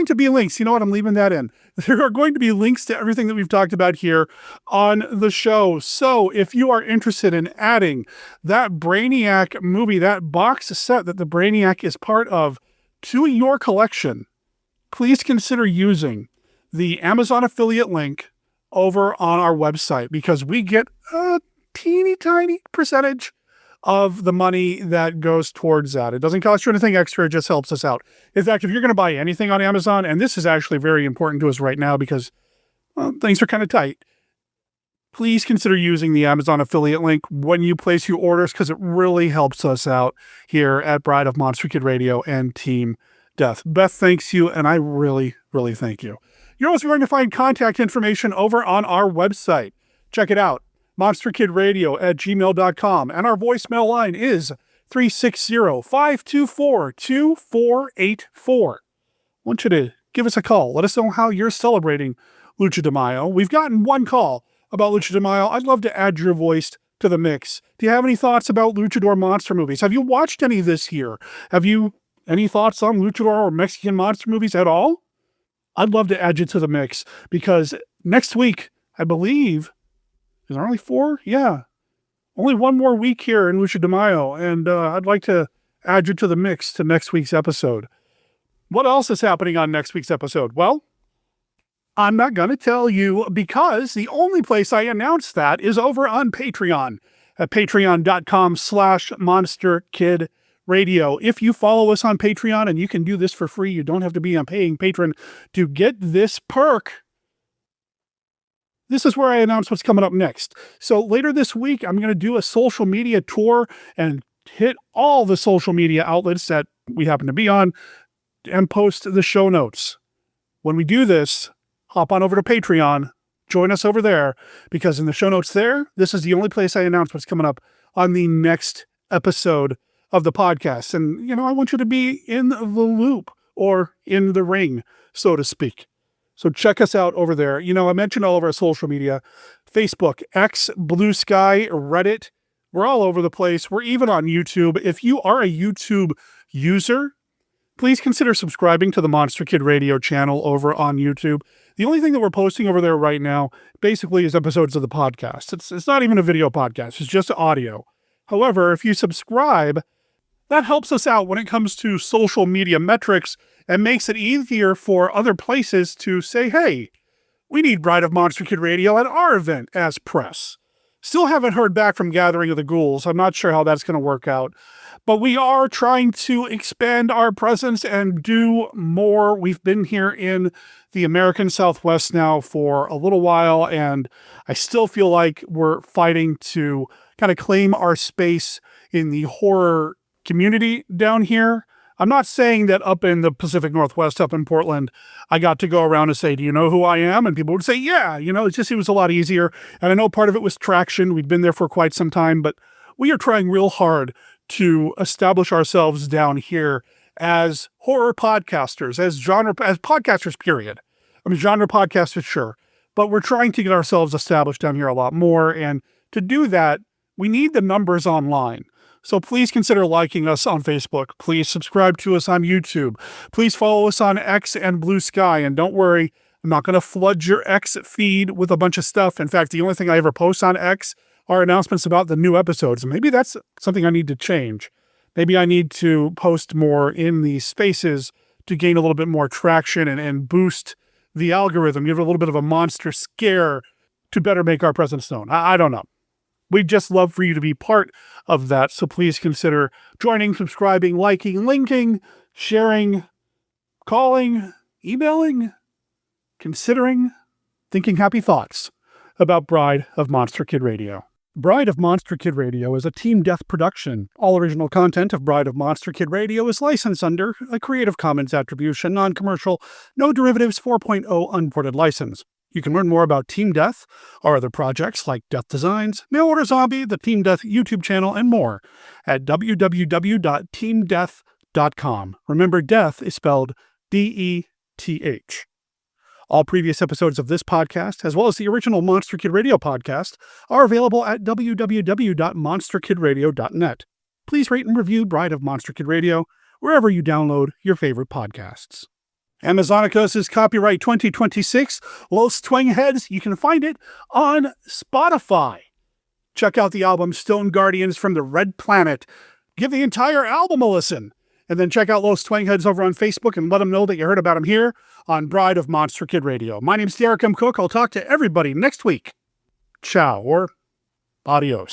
to be links. You know what? I'm leaving that in. There are going to be links to everything that we've talked about here on the show. So if you are interested in adding that Brainiac movie, that box set that the Brainiac is part of, to your collection, please consider using the Amazon affiliate link over on our website, because we get a teeny tiny percentage of the money that goes towards that. It doesn't cost you anything extra. It just helps us out. In fact, if you're going to buy anything on Amazon, and this is actually very important to us right now because, well, things are kind of tight, please consider using the Amazon affiliate link when you place your orders, because it really helps us out here at Bride of Monster Kid Radio and Team Death. Beth thanks you, and I really, really thank you. You're also going to find contact information over on our website. Check it out, monsterkidradio@gmail.com. And our voicemail line is 360-524-2484. I want you to give us a call. Let us know how you're celebrating Lucha de Mayo. We've gotten one call about Lucha de Mayo. I'd love to add your voice to the mix. Do you have any thoughts about luchador monster movies? Have you watched any this year? Have you any thoughts on luchador or Mexican monster movies at all? I'd love to add you to the mix, because next week, I believe, is there only 4? Yeah. Only one more week here in Lucha de Mayo, and I'd like to add you to the mix to next week's episode. What else is happening on next week's episode? Well, I'm not going to tell you, because the only place I announce that is over on Patreon at patreon.com/monsterkidradio. If you follow us on Patreon, and you can do this for free, you don't have to be a paying patron to get this perk. This is where I announce what's coming up next. So later this week, I'm going to do a social media tour and hit all the social media outlets that we happen to be on and post the show notes. When we do this, hop on over to Patreon, join us over there, because in the show notes there, this is the only place I announce what's coming up on the next episode of the podcast. And, you know, I want you to be in the loop, or in the ring, so to speak. So check us out over there. You know, I mentioned all of our social media: Facebook, X, Blue Sky, Reddit. We're all over the place. We're even on YouTube. If you are a YouTube user, please consider subscribing to the Monster Kid Radio channel over on YouTube. The only thing that we're posting over there right now basically is episodes of the podcast. It's not even a video podcast. It's just audio. However, if you subscribe, that helps us out when it comes to social media metrics, and makes it easier for other places to say, hey, we need Bride of Monster Kid Radio at our event as press. Still haven't heard back from Gathering of the Ghouls. I'm not sure how that's going to work out. But we are trying to expand our presence and do more. We've been here in the American Southwest now for a little while, and I still feel like we're fighting to kind of claim our space in the horror community down here. I'm not saying that up in the Pacific Northwest, up in Portland, I got to go around and say, do you know who I am? And people would say, yeah, you know, it was a lot easier. And I know part of it was traction. We'd been there for quite some time, but we are trying real hard to establish ourselves down here as horror podcasters, as podcasters, period. I mean, genre podcast for sure, but we're trying to get ourselves established down here a lot more. And to do that, we need the numbers online. So please consider liking us on Facebook. Please subscribe to us on YouTube. Please follow us on X and Blue Sky. And don't worry, I'm not going to flood your X feed with a bunch of stuff. In fact, the only thing I ever post on X are announcements about the new episodes. Maybe that's something I need to change. Maybe I need to post more in these spaces to gain a little bit more traction and boost the algorithm, give it a little bit of a monster scare to better make our presence known. I don't know. We'd just love for you to be part of that, so please consider joining, subscribing, liking, linking, sharing, calling, emailing, considering, thinking happy thoughts about Bride of Monster Kid Radio. Bride of Monster Kid Radio is a Team Death production. All original content of Bride of Monster Kid Radio is licensed under a Creative Commons Attribution, Non-Commercial, No Derivatives 4.0 Unported license. You can learn more about Team Death, our other projects like Death Designs, Mail Order Zombie, the Team Death YouTube channel, and more at www.teamdeath.com. Remember, death is spelled D-E-T-H. All previous episodes of this podcast, as well as the original Monster Kid Radio podcast, are available at www.monsterkidradio.net. Please rate and review Bride of Monster Kid Radio wherever you download your favorite podcasts. Amazonicos is copyright 2026. Los Twang Heads, you can find it on Spotify. Check out the album Stone Guardians from the Red Planet. Give the entire album a listen. And then check out Los Twang Heads over on Facebook and let them know that you heard about them here on Bride of Monster Kid Radio. My name's Derek M. Cook. I'll talk to everybody next week. Ciao or adios.